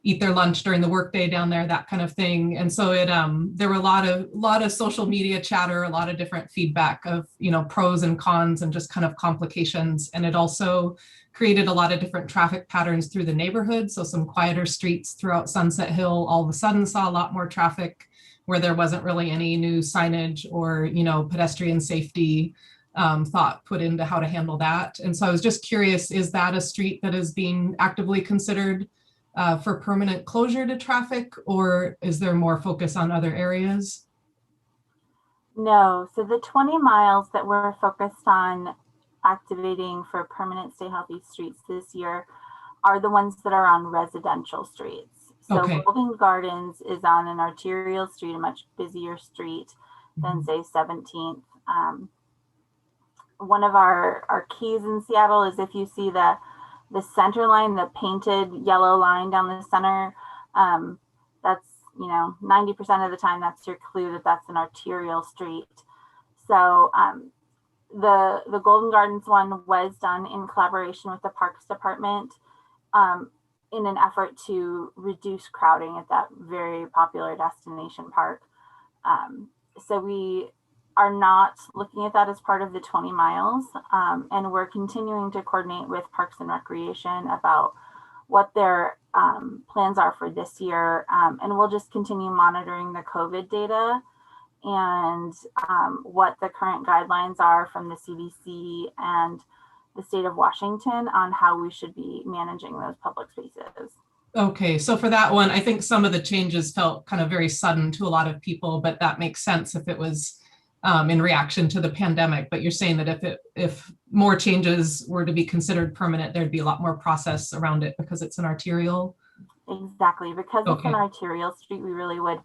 eat their lunch during the workday down there, that kind of thing. And so there were a lot of social media chatter, a lot of different feedback of, pros and cons and just kind of complications. And it also created a lot of different traffic patterns through the neighborhood. So some quieter streets throughout Sunset Hill all of a sudden saw a lot more traffic where there wasn't really any new signage or, pedestrian safety thought put into how to handle that. And so I was just curious, is that a street that is being actively considered for permanent closure to traffic, or is there more focus on other areas? No, so the 20 miles that we're focused on activating for permanent Stay Healthy Streets this year are the ones that are on residential streets. So Okay. Golden Gardens is on an arterial street, a much busier street than say 17th. One of our keys in Seattle is if you see the center line, the painted yellow line down the center, that's, 90% of the time that's your clue that that's an arterial street. So the Golden Gardens one was done in collaboration with the Parks Department in an effort to reduce crowding at that very popular destination park. So we are not looking at that as part of the 20 miles. And we're continuing to coordinate with Parks and Recreation about what their plans are for this year. And we'll just continue monitoring the COVID data and what the current guidelines are from the CDC and the state of Washington on how we should be managing those public spaces. Okay, so for that one, I think some of the changes felt kind of very sudden to a lot of people, but that makes sense if it was in reaction to the pandemic. But you're saying that if more changes were to be considered permanent, there'd be a lot more process around it because it's an arterial. Exactly, because it's Okay. an arterial street, we really would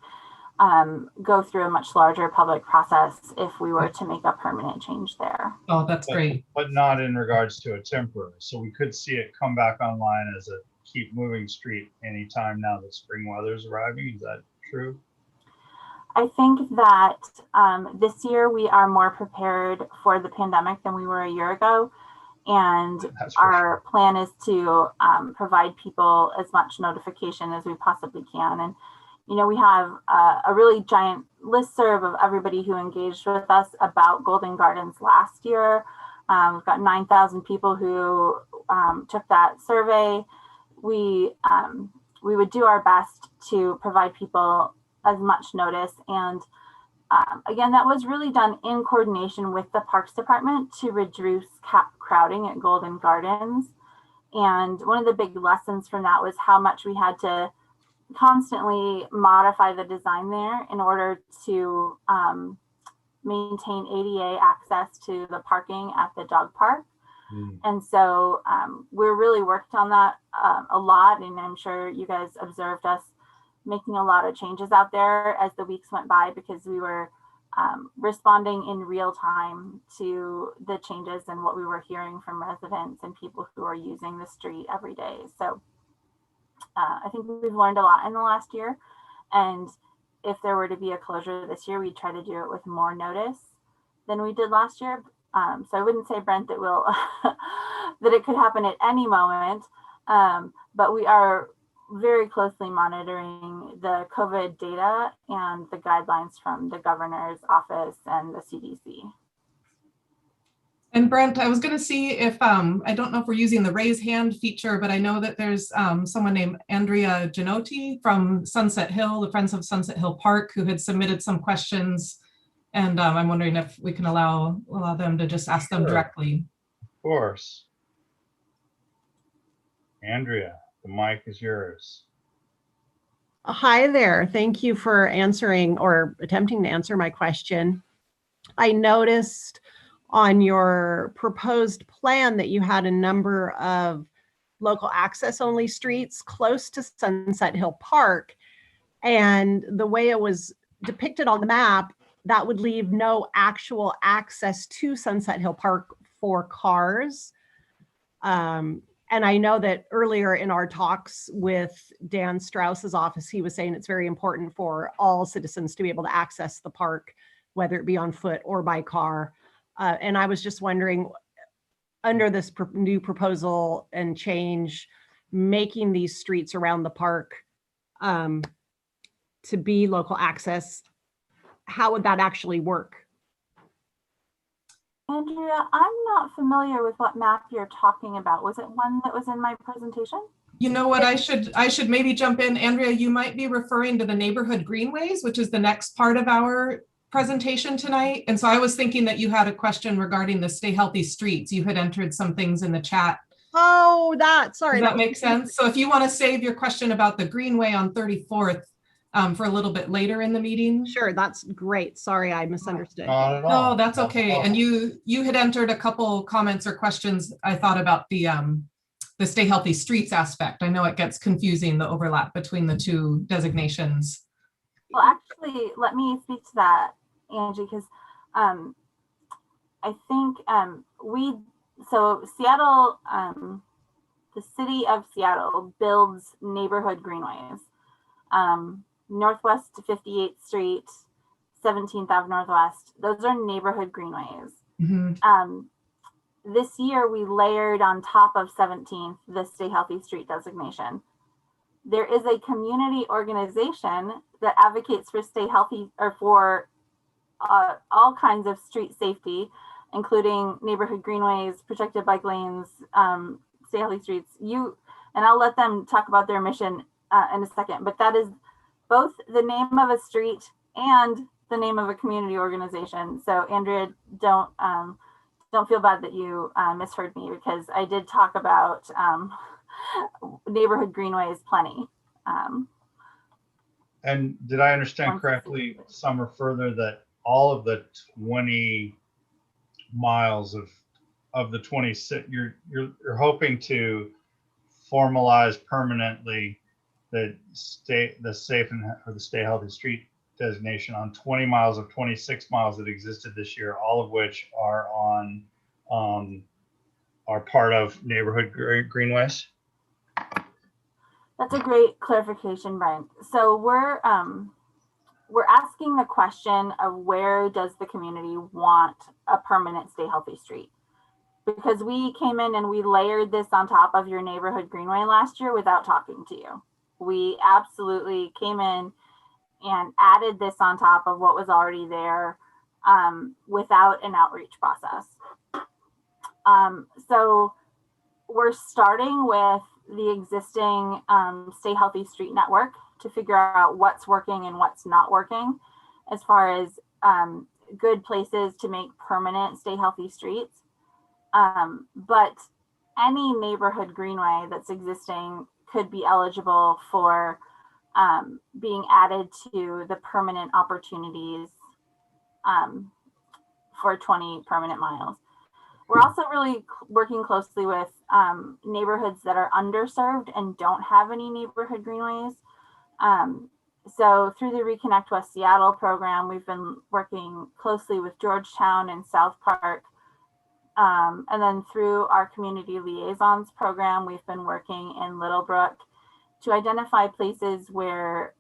go through a much larger public process if we were to make a permanent change there. Oh, that's great. But not in regards to a temporary. So we could see it come back online as a keep moving street anytime now that spring weather is arriving. Is that true? I think that this year we are more prepared for the pandemic than we were a year ago. And That's for our plan is to provide people as much notification as we possibly can. And, you know, we have a really giant listserv of everybody who engaged with us about Golden Gardens last year. We've got 9,000 people who took that survey. We would do our best to provide people as much notice. And again, that was really done in coordination with the Parks Department to reduce crowding at Golden Gardens. And one of the big lessons from that was how much we had to constantly modify the design there in order to maintain ADA access to the parking at the dog park. And so we're really worked on that a lot. And I'm sure you guys observed us making a lot of changes out there as the weeks went by, because we were responding in real time to the changes and what we were hearing from residents and people who are using the street every day. So I think we've learned a lot in the last year. And if there were to be a closure this year, we'd try to do it with more notice than we did last year. So I wouldn't say, Brent, that will that it could happen at any moment, but we are very closely monitoring the COVID data and the guidelines from the governor's office and the CDC. And Brent, I was going to see if, I don't know if we're using the raise hand feature, but I know that there's someone named Andrea Genotti from Sunset Hill, the Friends of Sunset Hill Park, who had submitted some questions. And I'm wondering if we can allow them to just ask them directly. Of course. Andrea, the mic is yours. Hi there. Thank you for answering or attempting to answer my question. I noticed on your proposed plan that you had a number of local access only streets close to Sunset Hill Park. And the way it was depicted on the map, that would leave no actual access to Sunset Hill Park for cars. And I know that earlier in our talks with Dan Strauss's office, he was saying it's very important for all citizens to be able to access the park, whether it be on foot or by car. And I was just wondering, under this new proposal and change, making these streets around the park to be local access, how would that actually work? Andrea, I'm not familiar with what map you're talking about. Was it one that was in my presentation? You know what, I should maybe jump in. Andrea, you might be referring to the neighborhood greenways, which is the next part of our presentation tonight. And so I was thinking that you had a question regarding the Stay Healthy Streets. You had entered some things in the chat. Oh, sorry. Does that make sense? So if you want to save your question about the Greenway on 34th for a little bit later in the meeting. Sure, that's great. Sorry, I misunderstood. Not at all. No, that's okay. And you had entered a couple comments or questions, I thought, about the Stay Healthy Streets aspect. I know it gets confusing, the overlap between the two designations. Well, actually, let me speak to that, Angie, because I think Seattle, the city of Seattle builds neighborhood greenways. Northwest 58th Street, 17th Ave Northwest, those are neighborhood greenways. Mm-hmm. This year we layered on top of 17th the Stay Healthy Street designation. There is a community organization that advocates for Stay Healthy, or for all kinds of street safety, including neighborhood greenways, protected bike lanes, stay healthy streets. And I'll let them talk about their mission in a second, but that is both the name of a street and the name of a community organization. So Andrea, don't feel bad that you misheard me, because I did talk about neighborhood greenways plenty. And did I understand correctly, Summer, further that all of the 20 miles of the 26, you're hoping to formalize permanently the safe or the stay healthy street designation on 20 miles of 26 miles that existed this year, all of which are part of neighborhood greenways? That's a great clarification, Brian. So we're asking the question of, where does the community want a permanent stay healthy street? Because we came in and we layered this on top of your neighborhood greenway last year without talking to you. We absolutely came in and added this on top of what was already there without an outreach process. So we're starting with the existing Stay Healthy Street Network to figure out what's working and what's not working as far as good places to make permanent stay healthy streets. But any neighborhood greenway that's existing could be eligible for being added to the permanent opportunities for 20 permanent miles. We're also really working closely with neighborhoods that are underserved and don't have any neighborhood greenways. So through the Reconnect West Seattle program, we've been working closely with Georgetown and South Park. And then through our community liaisons program, we've been working in Littlebrook to identify places where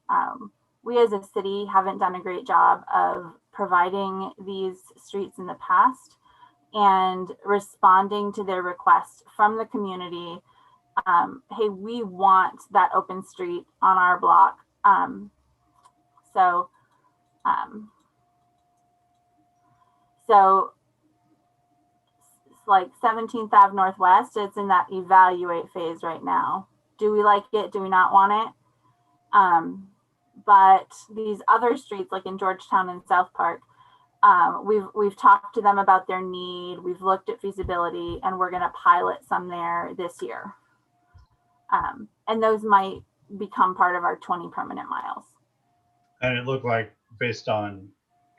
we as a city haven't done a great job of providing these streets in the past, and responding to their requests from the community. Hey, we want that open street on our block. So it's like 17th Ave Northwest, it's in that evaluate phase right now. Do we like it? Do we not want it? But these other streets, like in Georgetown and South Park, we've talked to them about their need. We've looked at feasibility, and we're going to pilot some there this year. And those might become part of our 20 permanent miles. And it looked like, based on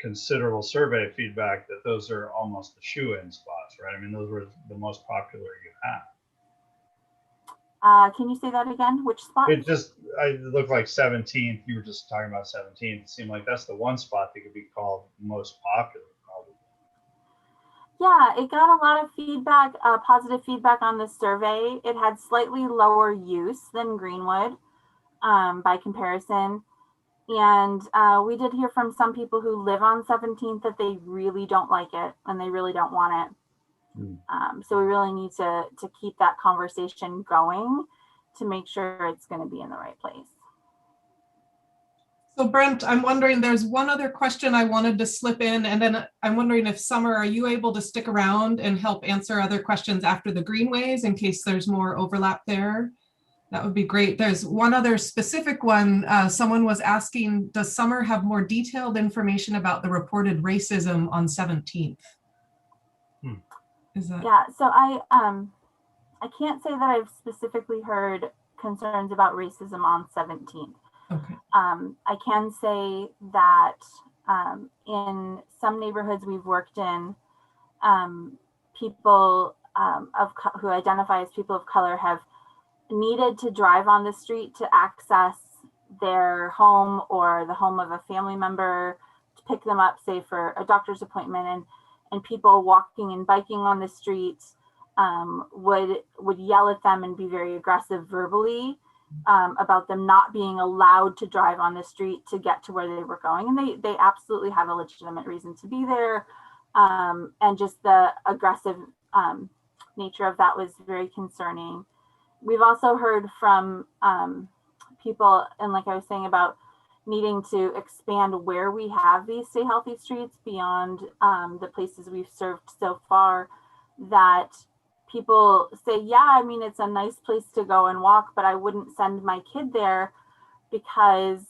considerable survey feedback, that those are almost the shoe-in spots, right? I mean, those were the most popular you had. Can you say that again? Which spot? It looked like 17th. You were just talking about 17th. It seemed like that's the one spot that could be called most popular, probably. Yeah, it got a lot of feedback, positive feedback on the survey. It had slightly lower use than Greenwood by comparison. And we did hear from some people who live on 17th that they really don't like it and they really don't want it. So we really need to keep that conversation going to make sure it's going to be in the right place. So Brent, I'm wondering, there's one other question I wanted to slip in, and then I'm wondering if Summer, are you able to stick around and help answer other questions after the Greenways in case there's more overlap there? That would be great. There's one other specific one. Someone was asking, does Summer have more detailed information about the reported racism on 17th? Is that... Yeah, so I can't say that I've specifically heard concerns about racism on 17th. Okay. I can say that in some neighborhoods we've worked in, people who identify as people of color have needed to drive on the street to access their home or the home of a family member to pick them up, say for a doctor's appointment, and people walking and biking on the street would yell at them and be very aggressive verbally about them not being allowed to drive on the street to get to where they were going. And they absolutely have a legitimate reason to be there. And just the aggressive nature of that was very concerning. We've also heard from people, and like I was saying about needing to expand where we have these Stay Healthy Streets beyond the places we've served so far, that people say, yeah, I mean, it's a nice place to go and walk, but I wouldn't send my kid there because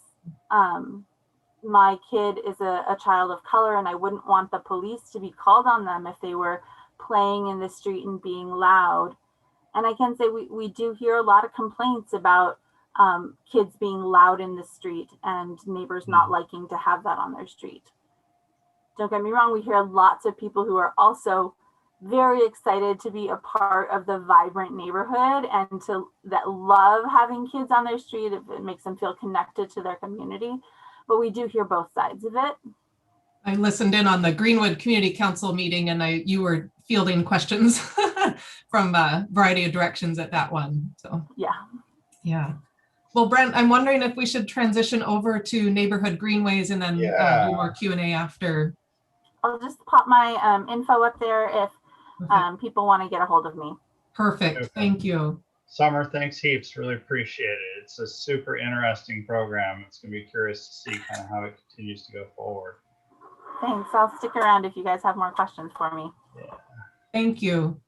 my kid is a child of color, and I wouldn't want the police to be called on them if they were playing in the street and being loud. And I can say we do hear a lot of complaints about kids being loud in the street and neighbors not liking to have that on their street. Don't get me wrong, we hear lots of people who are also very excited to be a part of the vibrant neighborhood and that love having kids on their street if it makes them feel connected to their community. But we do hear both sides of it. I listened in on the Greenwood Community Council meeting, and you were fielding questions from a variety of directions at that one. So yeah. Well, Brent, I'm wondering if we should transition over to neighborhood greenways and then do more Q&A after. I'll just pop my info up there if people want to get a hold of me. Perfect. Okay. Thank you. Summer, thanks heaps. Really appreciate it. It's a super interesting program. It's going to be curious to see kind of how it continues to go forward. Thanks. I'll stick around if you guys have more questions for me. Yeah. Thank you.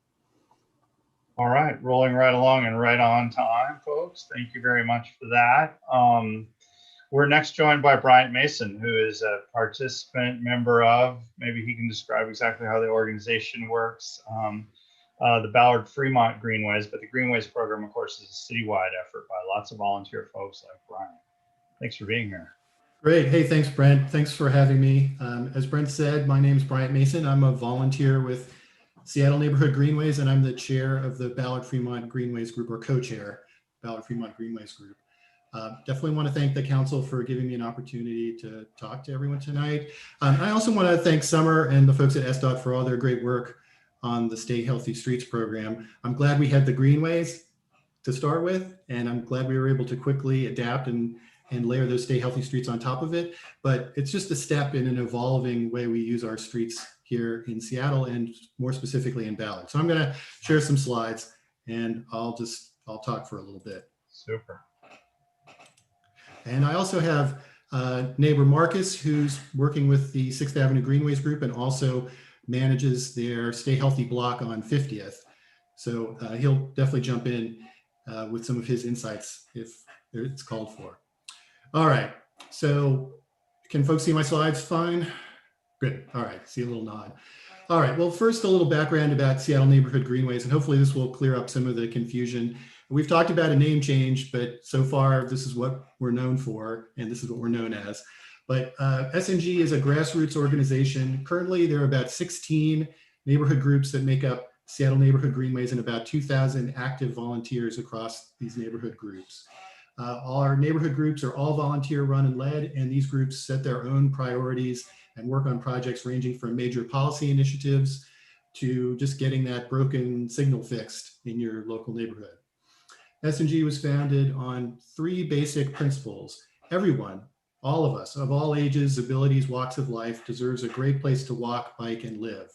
All right, rolling right along and right on time, folks. Thank you very much for that. We're next joined by Bryant Mason, who is a participant member of, maybe he can describe exactly how the organization works, the Ballard Fremont Greenways, but the Greenways program, of course, is a citywide effort by lots of volunteer folks like Bryant. Thanks for being here. Great. Hey, thanks, Brent. Thanks for having me. As Brent said, my name is Bryant Mason. I'm a volunteer with Seattle Neighborhood Greenways, and I'm the chair of the Ballard Fremont Greenways group, or co-chair, Ballard Fremont Greenways group. Definitely want to thank the council for giving me an opportunity to talk to everyone tonight. I also want to thank Summer and the folks at SDOT for all their great work on the Stay Healthy Streets program. I'm glad we had the Greenways to start with, and I'm glad we were able to quickly adapt and layer those Stay Healthy Streets on top of it. But it's just a step in an evolving way we use our streets here in Seattle and more specifically in Ballard. So I'm going to share some slides and I'll talk for a little bit. Super. And I also have neighbor Marcus, who's working with the 6th Avenue Greenways group and also manages their Stay Healthy block on 50th. So he'll definitely jump in with some of his insights if it's called for. All right, so can folks see my slides fine? Good, all right, see a little nod. All right, well, first a little background about Seattle Neighborhood Greenways, and hopefully this will clear up some of the confusion. We've talked about a name change, but so far this is what we're known for, and this is what we're known as. But SNG is a grassroots organization. Currently, there are about 16 neighborhood groups that make up Seattle Neighborhood Greenways and about 2,000 active volunteers across these neighborhood groups. All our neighborhood groups are all volunteer run and led, and these groups set their own priorities and work on projects ranging from major policy initiatives to just getting that broken signal fixed in your local neighborhood. SNG was founded on 3 basic principles. Everyone, all of us, of all ages, abilities, walks of life, deserves a great place to walk, bike, and live.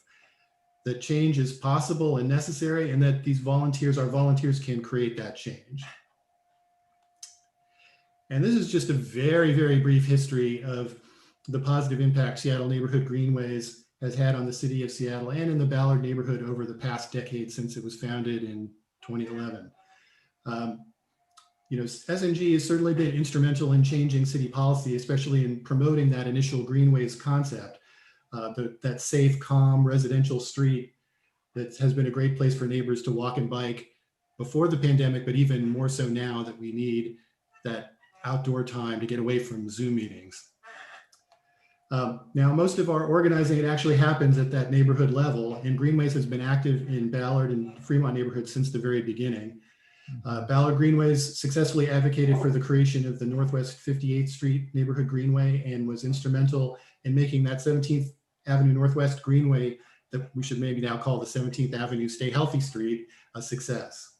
That change is possible and necessary, and that these volunteers, our volunteers, can create that change. And this is just a very, very brief history of the positive impact Seattle Neighborhood Greenways has had on the city of Seattle and in the Ballard neighborhood over the past decade since it was founded in 2011. SNG has certainly been instrumental in changing city policy, especially in promoting that initial Greenways concept, that safe, calm residential street that has been a great place for neighbors to walk and bike before the pandemic, but even more so now that we need that outdoor time to get away from Zoom meetings. Now, most of our organizing, it actually happens at that neighborhood level, and Greenways has been active in Ballard and Fremont neighborhoods since the very beginning. Ballard Greenways successfully advocated for the creation of the Northwest 58th Street Neighborhood Greenway and was instrumental in making that 17th Avenue Northwest Greenway, that we should maybe now call the 17th Avenue Stay Healthy Street, a success.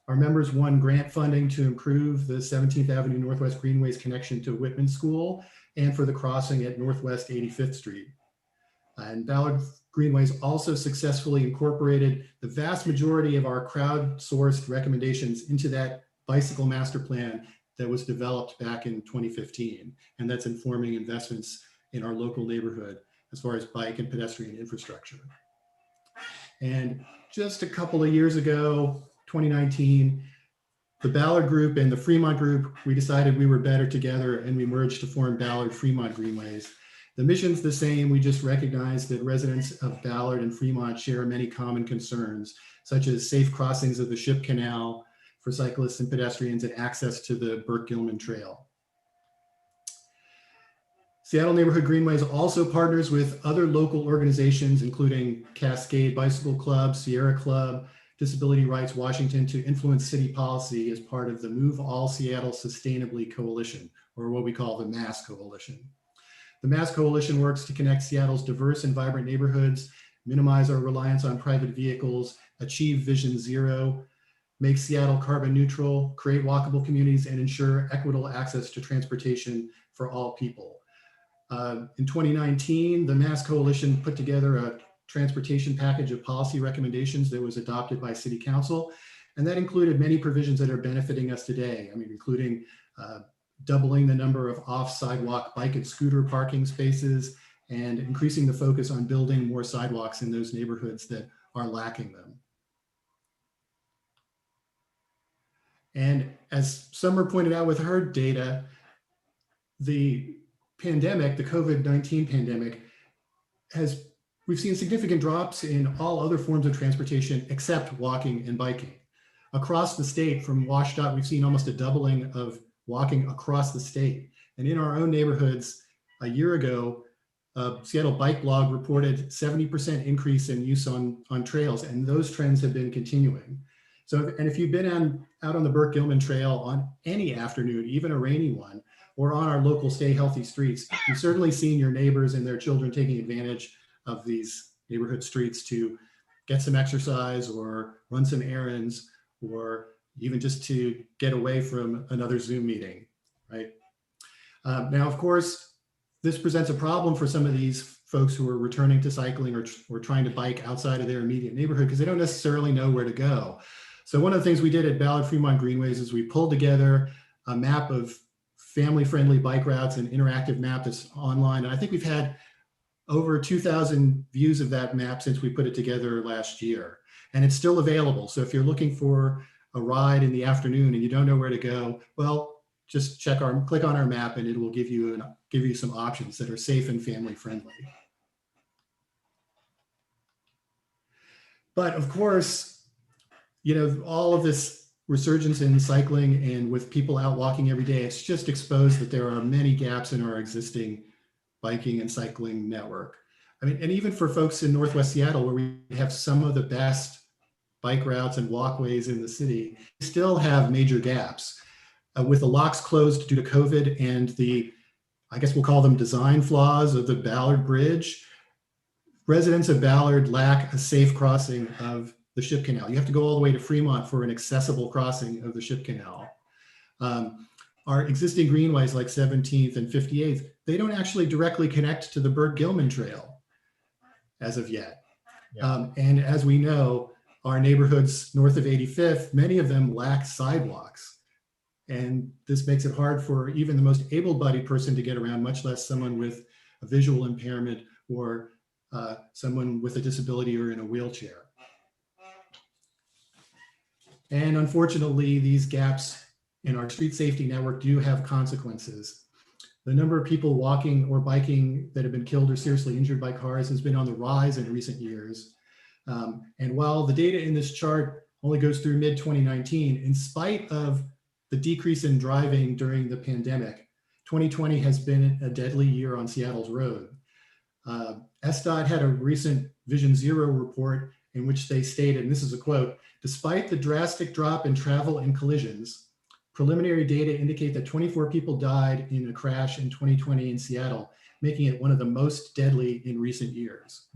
Our members won grant funding to improve the 17th Avenue Northwest Greenway's connection to Whitman School and for the crossing at Northwest 85th Street. And Ballard Greenways also successfully incorporated the vast majority of our crowdsourced recommendations into that bicycle master plan that was developed back in 2015, and that's informing investments in our local neighborhood as far as bike and pedestrian infrastructure. And just a couple of years ago, 2019, the Ballard Group and the Fremont Group, we decided we were better together, and we merged to form Ballard Fremont Greenways. The mission's the same. We just recognize that residents of Ballard and Fremont share many common concerns, such as safe crossings of the Ship Canal for cyclists and pedestrians and access to the Burke-Gilman Trail. Seattle Neighborhood Greenways also partners with other local organizations, including Cascade Bicycle Club, Sierra Club, Disability Rights Washington, to influence city policy as part of the Move All Seattle Sustainably Coalition, or what we call the MASS Coalition. The MASS Coalition works to connect Seattle's diverse and vibrant neighborhoods, minimize our reliance on private vehicles, achieve Vision Zero, make Seattle carbon neutral, create walkable communities, and ensure equitable access to transportation for all people. In 2019, the MASS Coalition put together a transportation package of policy recommendations that was adopted by City Council, and that included many provisions that are benefiting us today. I mean, including doubling the number of off-sidewalk bike and scooter parking spaces, and increasing the focus on building more sidewalks in those neighborhoods that are lacking them. And as Summer pointed out with her data, the pandemic, the COVID-19 pandemic, we've seen significant drops in all other forms of transportation except walking and biking. Across the state, from WashDOT, we've seen almost a doubling of walking across the state. And in our own neighborhoods, a year ago, Seattle Bike Blog reported 70% increase in use on trails, and those trends have been continuing. So, and if you've been out on the Burke-Gilman Trail on any afternoon, even a rainy one, or on our local Stay Healthy streets, you've certainly seen your neighbors and their children taking advantage of these neighborhood streets to get some exercise or run some errands, or even just to get away from another Zoom meeting, right? Now, of course, this presents a problem for some of these folks who are returning to cycling or trying to bike outside of their immediate neighborhood because they don't necessarily know where to go. So one of the things we did at Ballard Fremont Greenways is we pulled together a map of family-friendly bike routes, an interactive map that's online. And I think we've had over 2,000 views of that map since we put it together last year. And it's still available. So if you're looking for a ride in the afternoon and you don't know where to go, well, just click on our map and it will give you some options that are safe and family-friendly. But of course, you know, all of this resurgence in cycling and with people out walking every day, it's just exposed that there are many gaps in our existing biking and cycling network. I mean, and even for folks in Northwest Seattle, where we have some of the best bike routes and walkways in the city, we still have major gaps. With the locks closed due to COVID and the, I guess we'll call them design flaws of the Ballard Bridge, residents of Ballard lack a safe crossing of the Ship Canal. You have to go all the way to Fremont for an accessible crossing of the Ship Canal. Our existing greenways like 17th and 58th, they don't actually directly connect to the Burke-Gilman Trail as of yet. Yeah. And as we know, our neighborhoods north of 85th, many of them lack sidewalks. And this makes it hard for even the most able-bodied person to get around, much less someone with a visual impairment or someone with a disability or in a wheelchair. And unfortunately, these gaps in our street safety network do have consequences. The number of people walking or biking that have been killed or seriously injured by cars has been on the rise in recent years. And while the data in this chart only goes through mid-2019, in spite of the decrease in driving during the pandemic, 2020 has been a deadly year on Seattle's road. SDOT had a recent Vision Zero report in which they stated, and this is a quote, "Despite the drastic drop in travel and collisions, preliminary data indicate that 24 people died in a crash in 2020 in Seattle, making it one of the most deadly in recent years."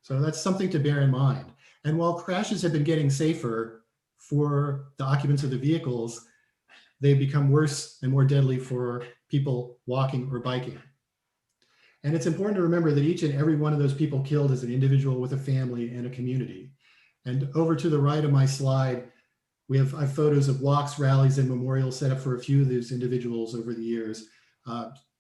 So that's something to bear in mind. And while crashes have been getting safer for the occupants of the vehicles, they've become worse and more deadly for people walking or biking. And it's important to remember that each and every one of those people killed is an individual with a family and a community. And over to the right of my slide, I have photos of walks, rallies, and memorials set up for a few of those individuals over the years.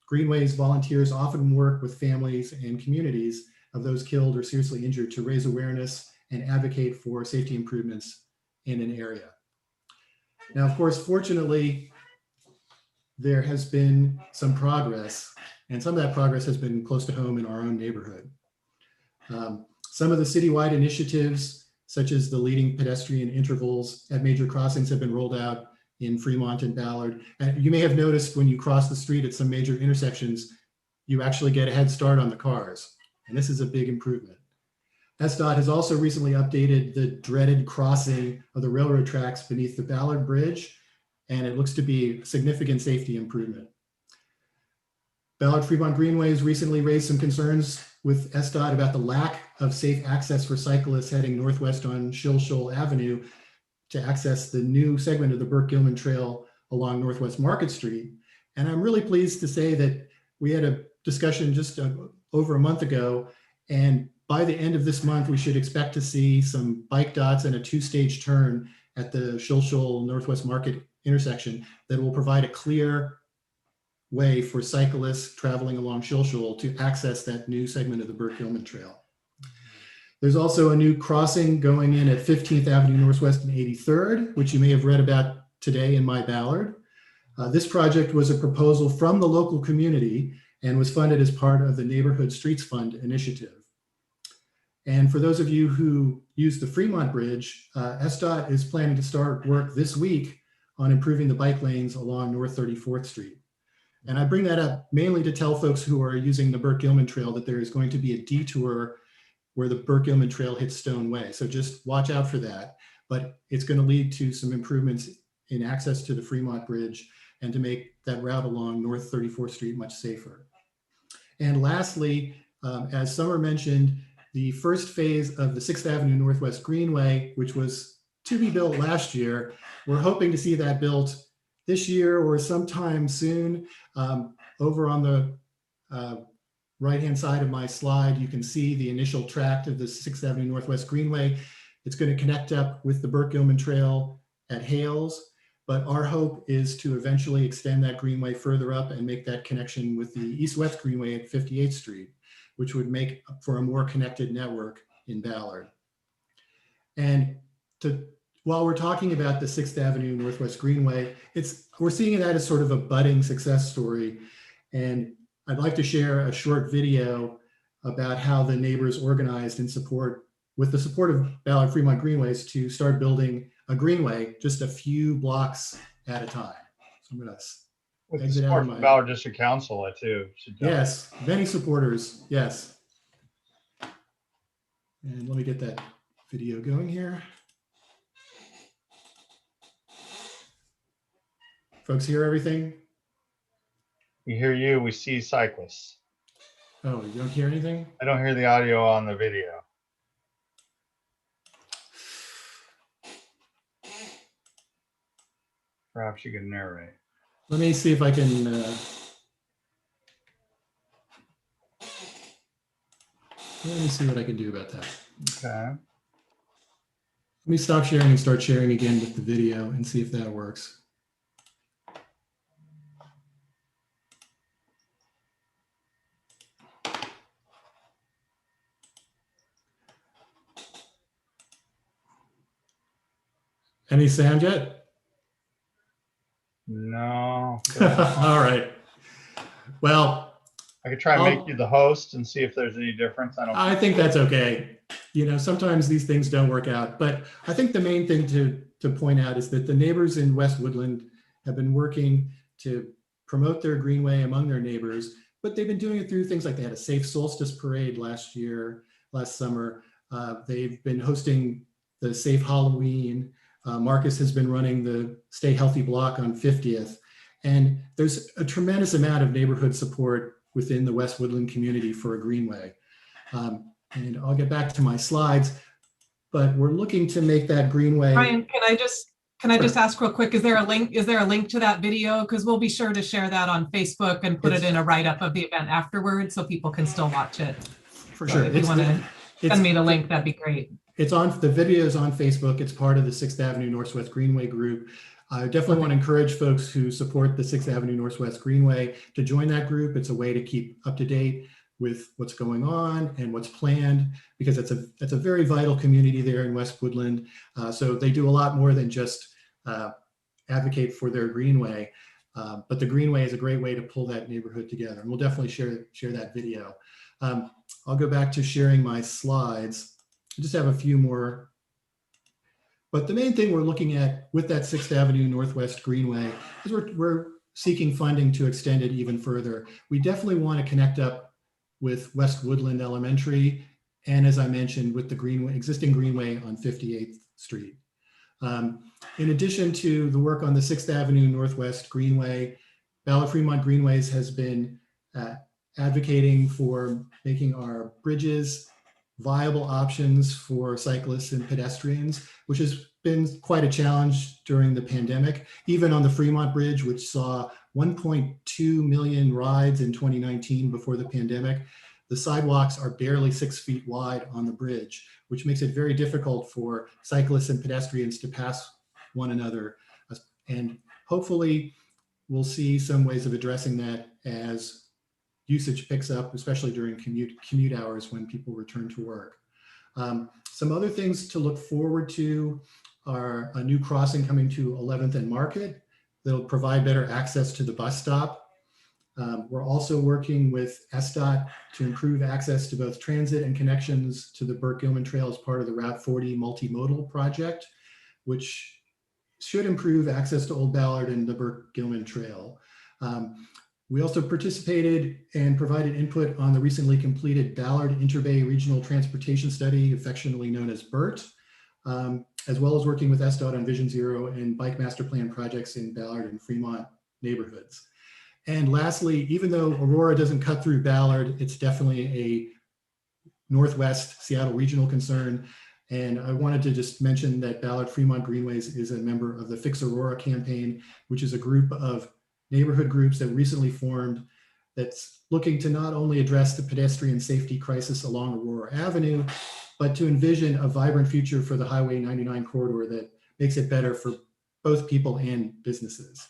Greenways volunteers often work with families and communities of those killed or seriously injured to raise awareness and advocate for safety improvements in an area. Now, of course, fortunately, there has been some progress, and some of that progress has been close to home in our own neighborhood. Some of the citywide initiatives, such as the leading pedestrian intervals at major crossings, have been rolled out in Fremont and Ballard. And you may have noticed when you cross the street at some major intersections, you actually get a head start on the cars. And this is a big improvement. SDOT has also recently updated the dreaded crossing of the railroad tracks beneath the Ballard Bridge, and it looks to be a significant safety improvement. Ballard Fremont Greenways recently raised some concerns with SDOT about the lack of safe access for cyclists heading northwest on Shoal Avenue to access the new segment of the Burke-Gilman Trail along Northwest Market Street. And I'm really pleased to say that we had a discussion just over a month ago, and by the end of this month, we should expect to see some bike dots and a two-stage turn at the Shoal Northwest Market intersection that will provide a clear way for cyclists traveling along Shoal to access that new segment of the Burke-Gilman Trail. There's also a new crossing going in at 15th Avenue Northwest and 83rd, which you may have read about today in My Ballard. This project was a proposal from the local community and was funded as part of the Neighborhood Streets Fund initiative. And for those of you who use the Fremont Bridge, SDOT is planning to start work this week on improving the bike lanes along North 34th Street. And I bring that up mainly to tell folks who are using the Burke-Gilman Trail that there is going to be a detour where the Burke-Gilman Trail hits Stone Way. So just watch out for that. But it's going to lead to some improvements in access to the Fremont Bridge and to make that route along North 34th Street much safer. And lastly, as Summer mentioned, the first phase of the 6th Avenue Northwest Greenway, which was to be built last year, we're hoping to see that built this year or sometime soon. Over on the right-hand side of my slide, you can see the initial tract of the 6th Avenue Northwest Greenway. It's going to connect up with the Burke-Gilman Trail at Hales, but our hope is to eventually extend that Greenway further up and make that connection with the East-West Greenway at 58th Street, which would make for a more connected network in Ballard. And while we're talking about the 6th Avenue Northwest Greenway, we're seeing that as sort of a budding success story. And I'd like to share a short video about how the neighbors organized with the support of Ballard Fremont Greenways to start building a greenway just a few blocks at a time. So I'm going to with the support from Ballard District Council, too. Yes, many supporters, yes. And let me get that video going here. Folks hear everything? We hear you, we see cyclists. Oh, you don't hear anything? I don't hear the audio on the video. Perhaps you can narrate. Let me see if I can. Let me see what I can do about that. Okay. Let me stop sharing and start sharing again with the video and see if that works. Any sound yet? No. All right. Well, I could try and make you the host and see if there's any difference. I think that's okay. You know, sometimes these things don't work out, but I think the main thing to point out is that the neighbors in West Woodland have been working to promote their greenway among their neighbors, but they've been doing it through things like they had a safe solstice parade last summer. They've been hosting the Safe Halloween. Marcus has been running the Stay Healthy block on 50th. And there's a tremendous amount of neighborhood support within the West Woodland community for a greenway. And I'll get back to my slides, but we're looking to make that greenway. Brian, can I just ask real quick, is there a link to that video? Because we'll be sure to share that on Facebook and put it in a write-up of the event afterwards so people can still watch it. For sure. send me the link, that'd be great. It's on, the video is on Facebook. It's part of the 6th Avenue Northwest Greenway group. I definitely want to encourage folks who support the 6th Avenue Northwest Greenway to join that group. It's a way to keep up to date with what's going on and what's planned, because it's a very vital community there in West Woodland. So they do a lot more than just advocate for their greenway, but the greenway is a great way to pull that neighborhood together. And we'll definitely share that video. I'll go back to sharing my slides. I just have a few more. But the main thing we're looking at with that 6th Avenue Northwest Greenway is we're seeking funding to extend it even further. We definitely want to connect up with West Woodland Elementary, and as I mentioned, with the Greenway, existing Greenway on 58th Street. In addition to the work on the 6th Avenue Northwest Greenway, Ballard Fremont Greenways has been advocating for making our bridges viable options for cyclists and pedestrians, which has been quite a challenge during the pandemic. Even on the Fremont Bridge, which saw 1.2 million rides in 2019 before the pandemic, the sidewalks are barely 6 feet wide on the bridge, which makes it very difficult for cyclists and pedestrians to pass one another. And hopefully we'll see some ways of addressing that as usage picks up, especially during commute hours when people return to work. Some other things to look forward to are a new crossing coming to 11th and Market that'll provide better access to the bus stop. We're also working with SDOT to improve access to both transit and connections to the Burke-Gilman Trail as part of the Route 40 multimodal project, which should improve access to Old Ballard and the Burke-Gilman Trail. We also participated and provided input on the recently completed Ballard Interbay Regional Transportation Study, affectionately known as BERT, as well as working with SDOT on Vision Zero and Bike Master Plan projects in Ballard and Fremont neighborhoods. And lastly, even though Aurora doesn't cut through Ballard, it's definitely a Northwest Seattle regional concern. And I wanted to just mention that Ballard Fremont Greenways is a member of the Fix Aurora campaign, which is a group of neighborhood groups that recently formed that's looking to not only address the pedestrian safety crisis along Aurora Avenue, but to envision a vibrant future for the Highway 99 corridor that makes it better for both people and businesses.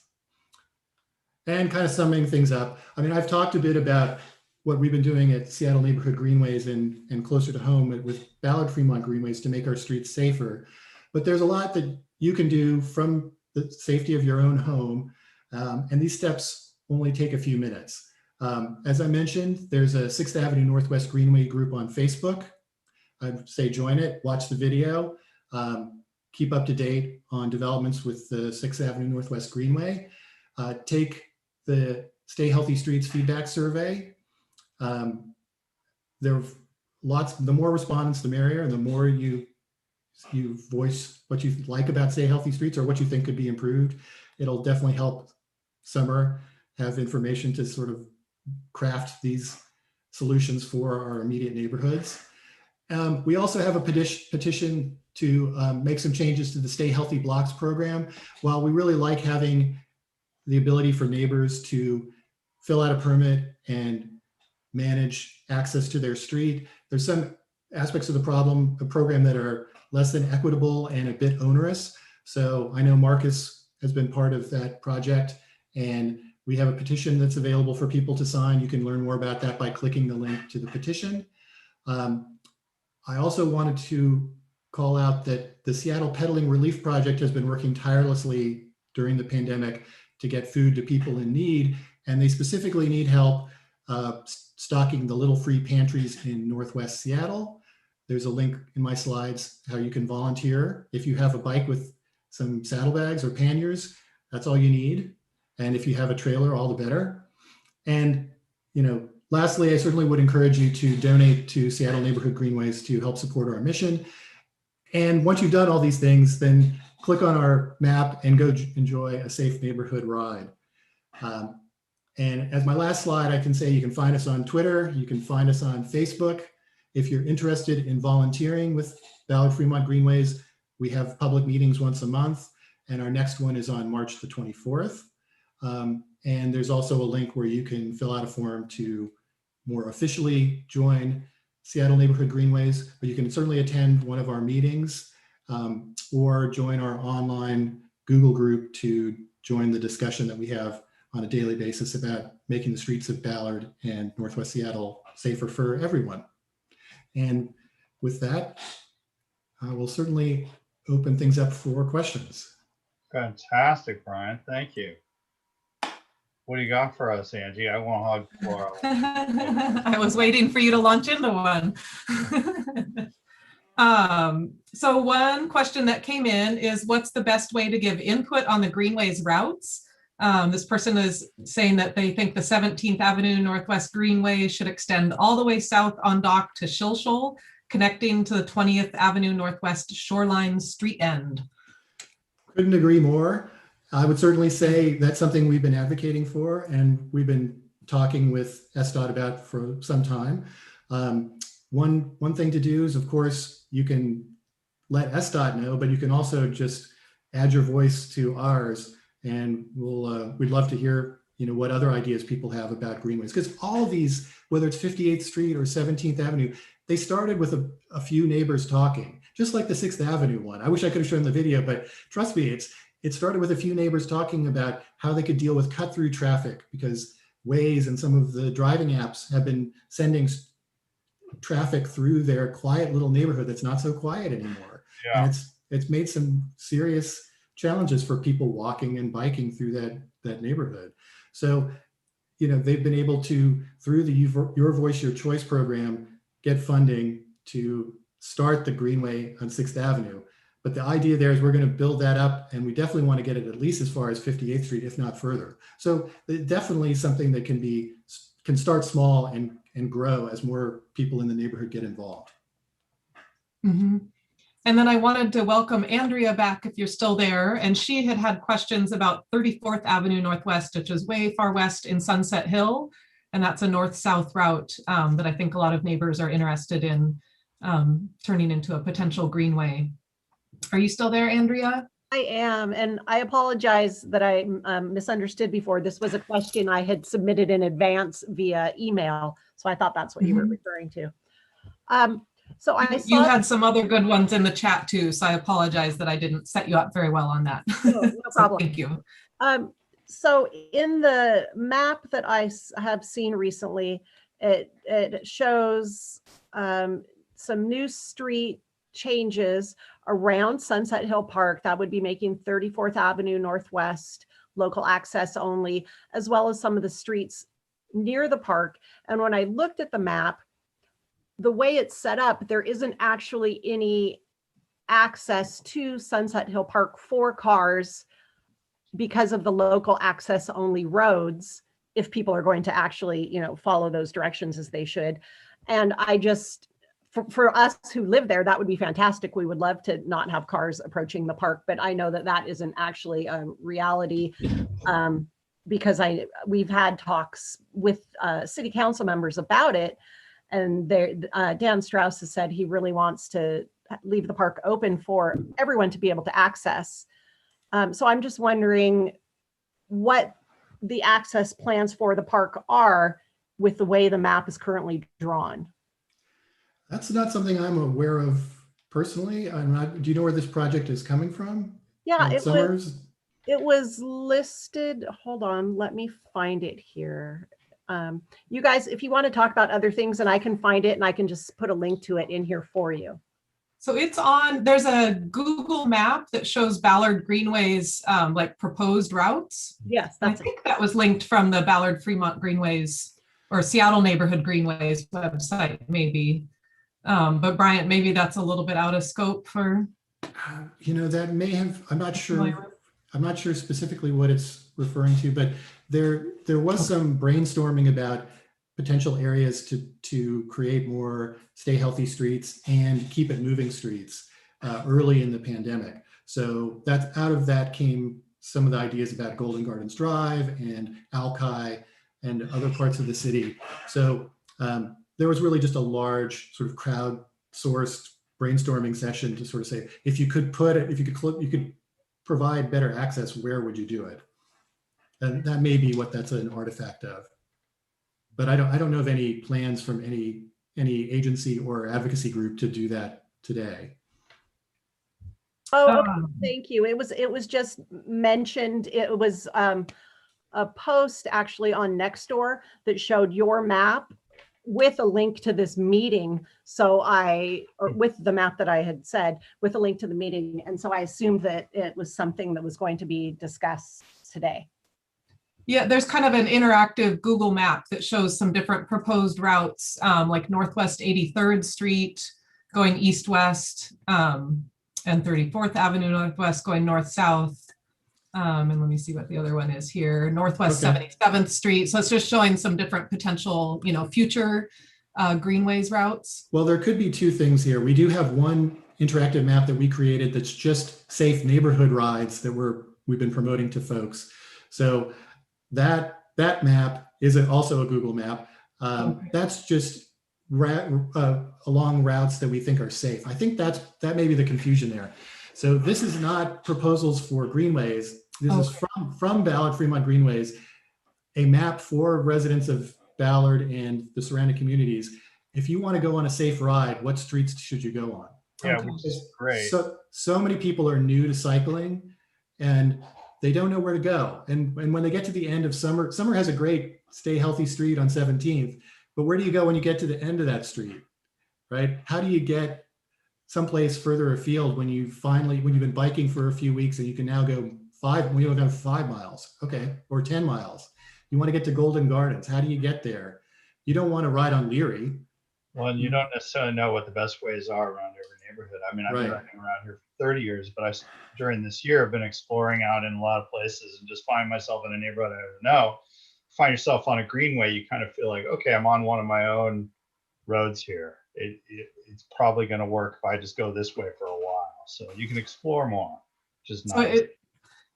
And kind of summing things up, I mean, I've talked a bit about what we've been doing at Seattle Neighborhood Greenways and closer to home with Ballard Fremont Greenways to make our streets safer. But there's a lot that you can do from the safety of your own home. And these steps only take a few minutes. As I mentioned, there's a 6th Avenue Northwest Greenway group on Facebook. I'd say join it, watch the video, keep up to date on developments with the 6th Avenue Northwest Greenway. Take the Stay Healthy Streets feedback survey. There are lots, the more respondents, the merrier, and the more you voice what you like about Stay Healthy Streets or what you think could be improved. It'll definitely help Summer have information to sort of craft these solutions for our immediate neighborhoods. We also have a petition to make some changes to the Stay Healthy Blocks program. While we really like having the ability for neighbors to fill out a permit and manage access to their street, there's some aspects of the program that are less than equitable and a bit onerous. So I know Marcus has been part of that project, and we have a petition that's available for people to sign. You can learn more about that by clicking the link to the petition. I also wanted to call out that the Seattle Pedaling Relief Project has been working tirelessly during the pandemic to get food to people in need, and they specifically need help stocking the Little Free Pantries in Northwest Seattle. There's a link in my slides how you can volunteer. If you have a bike with some saddlebags or panniers, that's all you need. And if you have a trailer, all the better. And, you know, lastly, I certainly would encourage you to donate to Seattle Neighborhood Greenways to help support our mission. And once you've done all these things, then click on our map and go enjoy a safe neighborhood ride. And as my last slide, I can say you can find us on Twitter, you can find us on Facebook. If you're interested in volunteering with Ballard Fremont Greenways, we have public meetings once a month, and our next one is on March the 24th. And there's also a link where you can fill out a form to more officially join Seattle Neighborhood Greenways, but you can certainly attend one of our meetings or join our online Google group to join the discussion that we have on a daily basis about making the streets of Ballard and Northwest Seattle safer for everyone. And with that, we'll certainly open things up for questions. Fantastic, Brian. Thank you. What do you got for us, Angie? I won't hog Laura. I was waiting for you to launch into one. So one question that came in is, what's the best way to give input on the Greenways routes? This person is saying that they think the 17th Avenue Northwest Greenway should extend all the way south on Dock to Shilshole, connecting to the 20th Avenue Northwest Shoreline Street End. Couldn't agree more. I would certainly say that's something we've been advocating for, and we've been talking with SDOT about for some time. One thing to do is, of course, you can let SDOT know, but you can also just add your voice to ours, and we'd love to hear what other ideas people have about greenways, because all of these, whether it's 58th Street or 17th Avenue, they started with a few neighbors talking, just like the 6th Avenue one. I wish I could have shown the video, but trust me, it started with a few neighbors talking about how they could deal with cut-through traffic, because Waze and some of the driving apps have been sending traffic through their quiet little neighborhood that's not so quiet anymore. Yeah. And it's made some serious challenges for people walking and biking through that neighborhood. So, they've been able to, through the Your Voice, Your Choice program, get funding to start the Greenway on 6th Avenue. But the idea there is we're going to build that up, and we definitely want to get it at least as far as 58th Street, if not further. So definitely something that can start small and grow as more people in the neighborhood get involved. Mm-hmm. And then I wanted to welcome Andrea back if you're still there. And she had questions about 34th Avenue Northwest, which is way far west in Sunset Hill. And that's a north-south route that I think a lot of neighbors are interested in turning into a potential greenway. Are you still there, Andrea? I am, and I apologize that I misunderstood before. This was a question I had submitted in advance via email, so I thought that's what you were referring to. So you had some other good ones in the chat too, so I apologize that I didn't set you up very well on that. No problem. Thank you. So in the map that I have seen recently, it shows some new street changes around Sunset Hill Park that would be making 34th Avenue Northwest local access only, as well as some of the streets near the park. And when I looked at the map, the way it's set up, there isn't actually any access to Sunset Hill Park for cars because of the local access only roads, if people are going to actually, follow those directions as they should. And I just, for us who live there, that would be fantastic. We would love to not have cars approaching the park, but I know that isn't actually a reality because we've had talks with city council members about it. And Dan Strauss has said he really wants to leave the park open for everyone to be able to access. So I'm just wondering what the access plans for the park are with the way the map is currently drawn. That's not something I'm aware of personally. Do you know where this project is coming from? Yeah, it was listed. Hold on, let me find it here. You guys, if you want to talk about other things, and I can find it and I can just put a link to it in here for you. So there's a Google map that shows Ballard Greenways like proposed routes. Yes, I think that was linked from the Ballard Fremont Greenways or Seattle Neighborhood Greenways website, maybe. But Bryant, maybe that's a little bit out of scope for. That may have, I'm not sure specifically what it's referring to, but there was some brainstorming about potential areas to create more stay healthy streets and keep it moving streets early in the pandemic. So out of that came some of the ideas about Golden Gardens Drive and Alki and other parts of the city. So there was really just a large sort of crowd-sourced brainstorming session to sort of say, if you could provide better access, where would you do it? And that may be what that's an artifact of. But I don't know of any plans from any any agency or advocacy group to do that today. Oh, okay. Thank you. It was just mentioned. It was a post actually on Nextdoor that showed your map with a link to this meeting. So or with the map that I had said, with a link to the meeting. And so I assumed that it was something that was going to be discussed today. Yeah, there's kind of an interactive Google map that shows some different proposed routes, like Northwest 83rd Street going east-west, and 34th Avenue Northwest going north-south. And let me see what the other one is here, Northwest 77th Street. So it's just showing some different potential, future Greenways routes. Well, there could be two things here. We do have one interactive map that we created that's just safe neighborhood rides that we've been promoting to folks. So that map is also a Google map. That's just along routes that we think are safe. I think that may be the confusion there. So this is not proposals for Greenways. This is from Ballard Fremont Greenways, a map for residents of Ballard and the surrounding communities. If you want to go on a safe ride, what streets should you go on? Yeah, which is great. So many people are new to cycling and they don't know where to go. And when they get to the end of summer has a great Stay Healthy Street on 17th, but where do you go when you get to the end of that street, right? How do you get someplace further afield when you've been biking for a few weeks and you can now go 5 miles, okay, or 10 miles. You want to get to Golden Gardens. How do you get there? You don't want to ride on Leary. Well, and you don't necessarily know what the best ways are around every neighborhood. I mean, I've been riding around here for 30 years, but during this year, I've been exploring out in a lot of places and just find myself in a neighborhood I don't know. Find yourself on a Greenway, you kind of feel like, okay, I'm on one of my own roads here. It's probably going to work if I just go this way for a while. So you can explore more, which is nice. So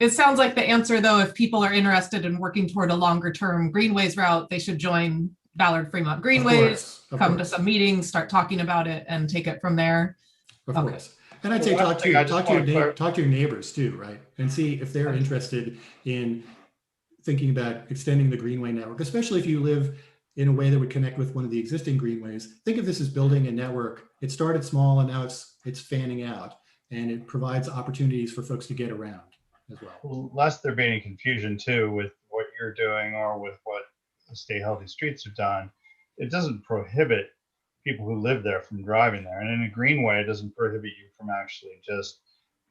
it sounds like the answer, though, if people are interested in working toward a longer term Greenways route, they should join Ballard Fremont Greenways, come to some meetings, start talking about it, and take it from there. Of course. And I'd say talk to your neighbors too, right? And see if they're interested in thinking about extending the Greenway network, especially if you live in a way that would connect with one of the existing Greenways. Think of this as building a network. It started small and now it's fanning out, and it provides opportunities for folks to get around as well. Lest there be any confusion too with what you're doing or with what the Stay Healthy Streets have done, it doesn't prohibit people who live there from driving there. And in a Greenway, it doesn't prohibit you from actually just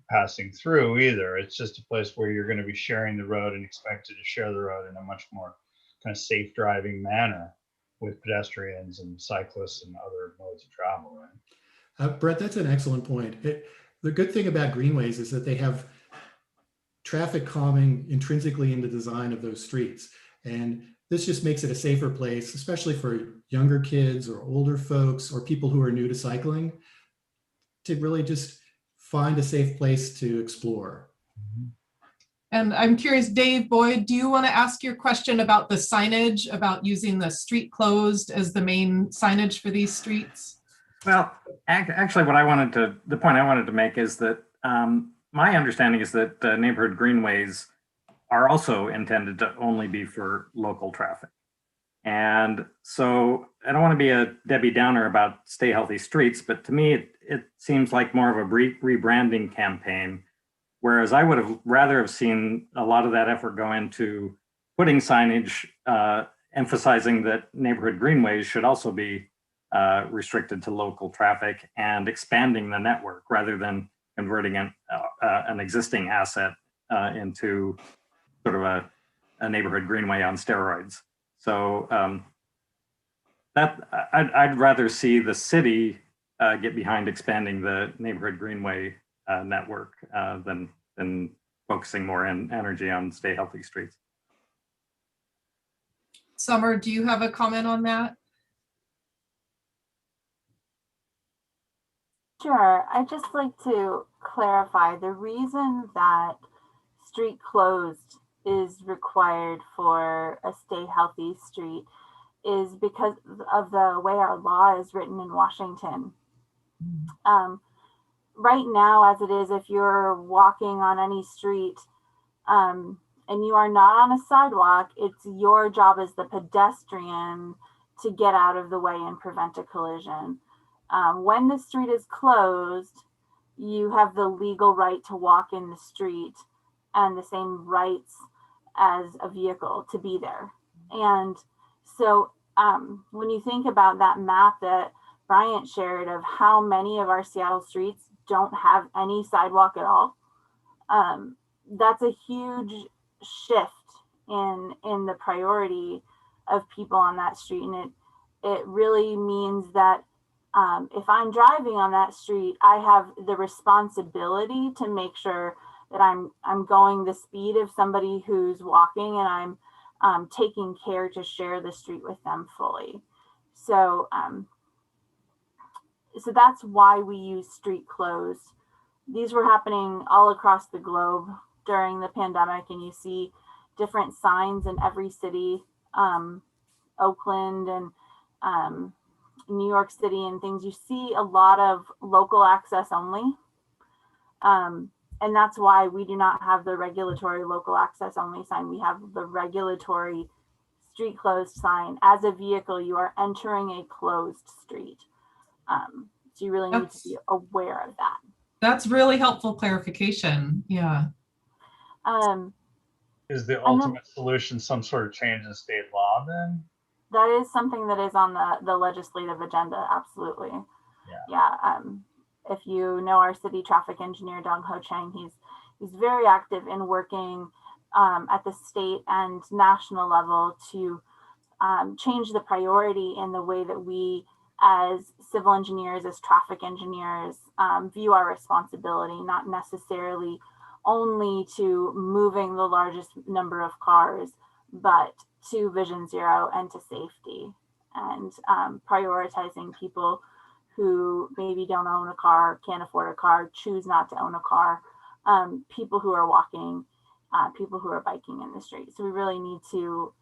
passing through either. It's just a place where you're going to be sharing the road and expected to share the road in a much more kind of safe driving manner with pedestrians and cyclists and other modes of travel, right? Brett, that's an excellent point. The good thing about Greenways is that they have traffic calming intrinsically in the design of those streets. And this just makes it a safer place, especially for younger kids or older folks or people who are new to cycling, to really just find a safe place to explore. And I'm curious, Dave Boyd, do you want to ask your question about the signage, about using the street closed as the main signage for these streets? Well, actually, the point I wanted to make is that my understanding is that neighborhood greenways are also intended to only be for local traffic. And so I don't want to be a Debbie Downer about Stay Healthy Streets, but to me, it seems like more of a rebranding campaign, whereas I would have rather have seen a lot of that effort go into putting signage emphasizing that neighborhood greenways should also be restricted to local traffic and expanding the network rather than converting an existing asset into sort of a neighborhood greenway on steroids. So that I'd rather see the city get behind expanding the neighborhood greenway network than focusing more energy on Stay Healthy Streets. Summer, do you have a comment on that? Sure. I'd just like to clarify the reason that street closed is required for a Stay Healthy Street is because of the way our law is written in Washington. Right now, as it is, if you're walking on any street and you are not on a sidewalk, it's your job as the pedestrian to get out of the way and prevent a collision. When the street is closed, you have the legal right to walk in the street and the same rights as a vehicle to be there. And so when you think about that map that Bryant shared of how many of our Seattle streets don't have any sidewalk at all, that's a huge shift in the priority of people on that street. And it really means that if I'm driving on that street, I have the responsibility to make sure that I'm going the speed of somebody who's walking, and I'm taking care to share the street with them fully. So so that's why we use street closed. These were happening all across the globe during the pandemic, and you see different signs in every city, Oakland and New York City and things. You see a lot of local access only. And that's why we do not have the regulatory local access only sign. We have the regulatory street closed sign. As a vehicle, you are entering a closed street. So you really need to be aware of that. That's really helpful clarification. Yeah. Is the ultimate solution some sort of change in state law then? That is something that is on the legislative agenda. Absolutely. Yeah. If you know our city traffic engineer, Dong Ho Chang, he's very active in working at the state and national level to change the priority in the way that we as civil engineers, as traffic engineers, view our responsibility, not necessarily only to moving the largest number of cars, but to Vision Zero and to safety, and prioritizing people who maybe don't own a car, can't afford a car, choose not to own a car, people who are walking, people who are biking in the street. So we really need to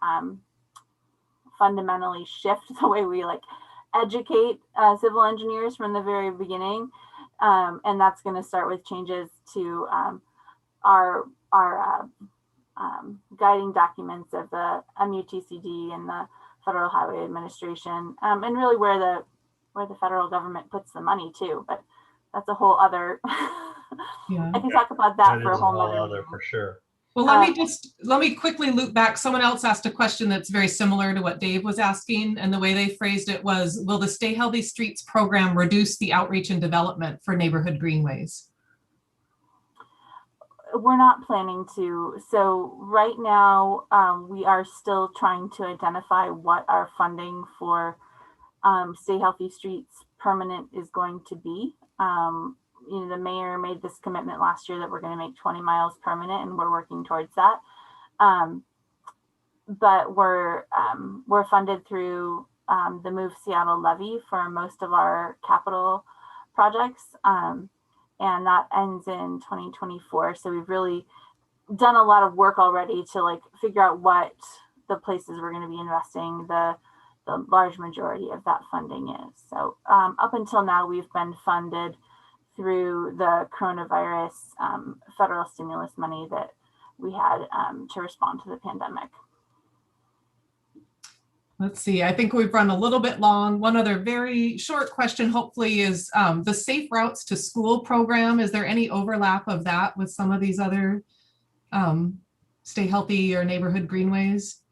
fundamentally shift the way we educate civil engineers from the very beginning. And that's going to start with changes to our guiding documents of the MUTCD and the Federal Highway Administration, and really where the federal government puts the money too. But that's a whole other. I can talk about that for a whole other for sure. Well, let me quickly loop back. Someone else asked a question that's very similar to what Dave was asking, and the way they phrased it was, will the Stay Healthy Streets program reduce the outreach and development for neighborhood greenways? We're not planning to. So right now, we are still trying to identify what our funding for Stay Healthy Streets permanent is going to be. The mayor made this commitment last year that we're going to make 20 miles permanent, and we're working towards that. But we're funded through the Move Seattle levy for most of our capital projects. And that ends in 2024. So we've really done a lot of work already to figure out what the places we're going to be investing the large majority of that funding is. So up until now, we've been funded through the coronavirus federal stimulus money that we had to respond to the pandemic. Let's see, I think we've run a little bit long. One other very short question, hopefully, is the Safe Routes to School program. Is there any overlap of that with some of these other Stay Healthy or neighborhood greenways?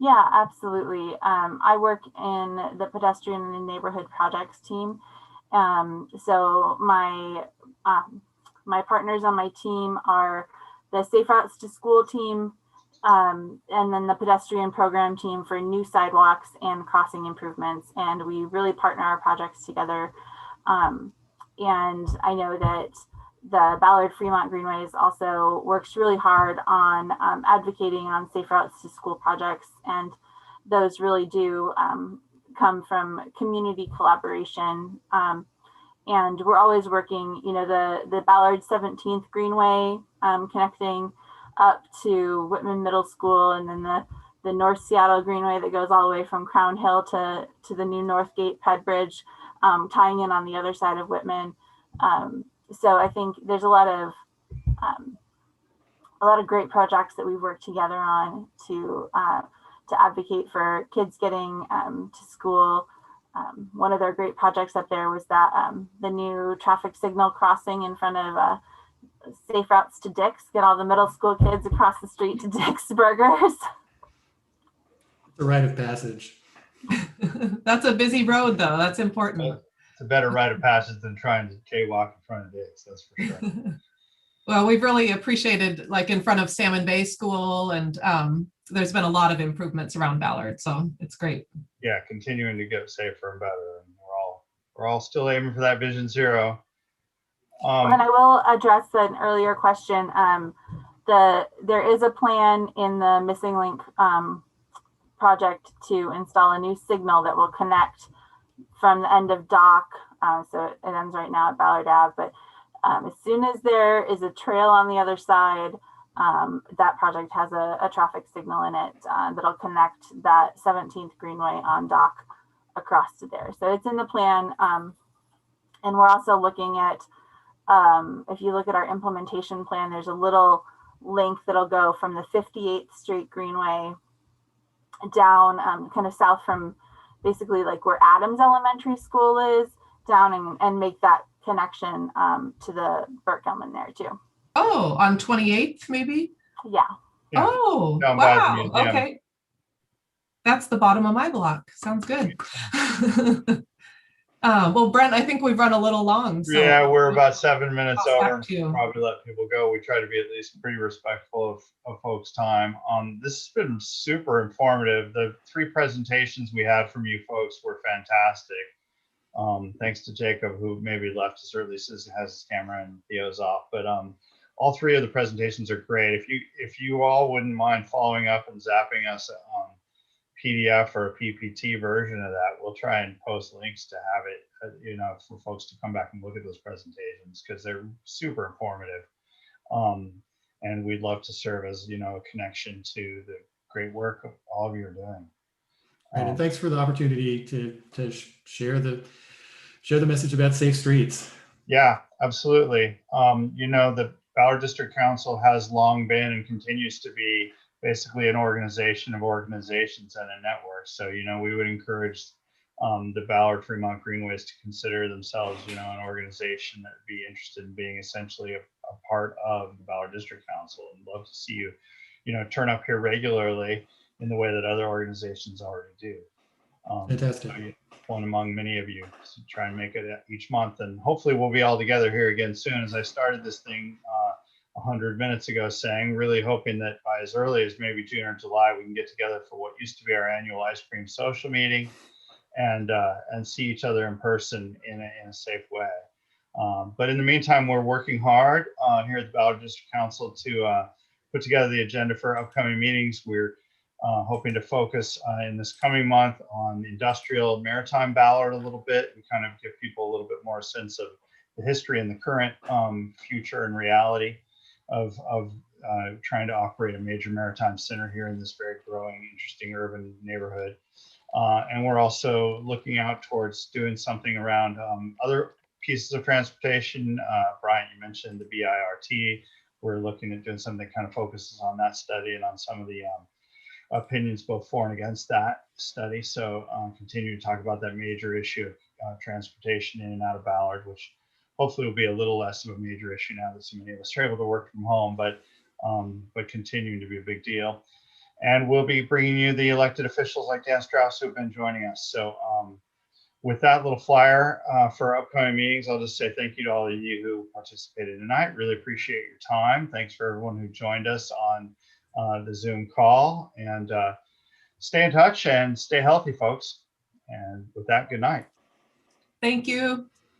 Yeah, absolutely. I work in the Pedestrian and Neighborhood Projects team. So my partners on my team are the Safe Routes to School team, and then the Pedestrian program team for new sidewalks and crossing improvements. And we really partner our projects together. And I know that the Ballard Fremont Greenways also works really hard on advocating on Safe Routes to School projects. And those really do come from community collaboration. And we're always working, the Ballard 17th Greenway connecting up to Whitman Middle School, and then the North Seattle Greenway that goes all the way from Crown Hill to the new Northgate Ped Bridge, tying in on the other side of Whitman. So I think there's a lot of great projects that we've worked together on to to advocate for kids getting to school. One of their great projects up there was that the new traffic signal crossing in front of Safe Routes to Dick's, get all the middle school kids across the street to Dick's Burgers. It's a rite of passage. That's a busy road, though. That's important. It's a better rite of passage than trying to jaywalk in front of Dick's, that's for sure. Well, we've really appreciated, like in front of Salmon Bay School, and there's been a lot of improvements around Ballard, so it's great. Yeah, continuing to get safer and better, and we're all still aiming for that Vision Zero. And I will address an earlier question. There is a plan in the Missing Link project to install a new signal that will connect from the end of dock. So it ends right now at Ballard Ave, but as soon as there is a trail on the other side, that project has a traffic signal in it that'll connect that 17th Greenway on dock across to there. So it's in the plan. And we're also looking at, if you look at our implementation plan, there's a little link that'll go from the 58th Street Greenway down kind of south from basically like where Adams Elementary School is, down and make that connection to the Burt Gilman there too. Oh, on 28th, maybe? Yeah. Yeah. Oh, Down by the wow. museum. Okay. That's the bottom of my block. Sounds good. Well, Brent, I think we've run a little long. So Yeah, we're about 7 minutes I'll over. back to you. Probably let people go. We try to be at least pretty respectful of folks' time. This has been super informative. The 3 presentations we had from you folks were fantastic. Thanks to Jacob, who maybe left us early, says has his camera and Theo's off. But all 3 of the presentations are great. If you all wouldn't mind following up and zapping us on PDF or a PPT version of that, we'll try and post links to have it, for folks to come back and look at those presentations, because they're super informative. And we'd love to serve as, a connection to the great work all of you are doing. Right, and thanks for the opportunity to share the message about safe streets. Yeah, absolutely. The Ballard District Council has long been and continues to be basically an organization of organizations and a network. So, we would encourage the Ballard Fremont Greenways to consider themselves, an organization that would be interested in being essentially a part of the Ballard District Council, and love to see you, turn up here regularly in the way that other organizations already do. Fantastic. So one among many of you to try and make it each month, and hopefully we'll be all together here again soon. As I started this thing 100 minutes ago, saying really hoping that by as early as maybe June or July we can get together for what used to be our annual ice cream social meeting, and see each other in person in a safe way. But in the meantime, we're working hard here at the Ballard District Council to put together the agenda for upcoming meetings. We're hoping to focus in this coming month on industrial maritime Ballard a little bit, and kind of give people a little bit more sense of the history and the current future and reality of trying to operate a major maritime center here in this very growing, interesting urban neighborhood. And we're also looking out towards doing something around other pieces of transportation. Brian, you mentioned the BIRT. We're looking at doing something that kind of focuses on that study and on some of the opinions both for and against that study. So continue to talk about that major issue of transportation in and out of Ballard, which hopefully will be a little less of a major issue now that so many of us are able to work from home, but continuing to be a big deal. And we'll be bringing you the elected officials like Dan Strauss who have been joining us. So with that little flyer for upcoming meetings, I'll just say thank you to all of you who participated tonight. Really appreciate your time. Thanks for everyone who joined us on the Zoom call, and stay in touch and stay healthy, folks. And with that, good night. Thank you.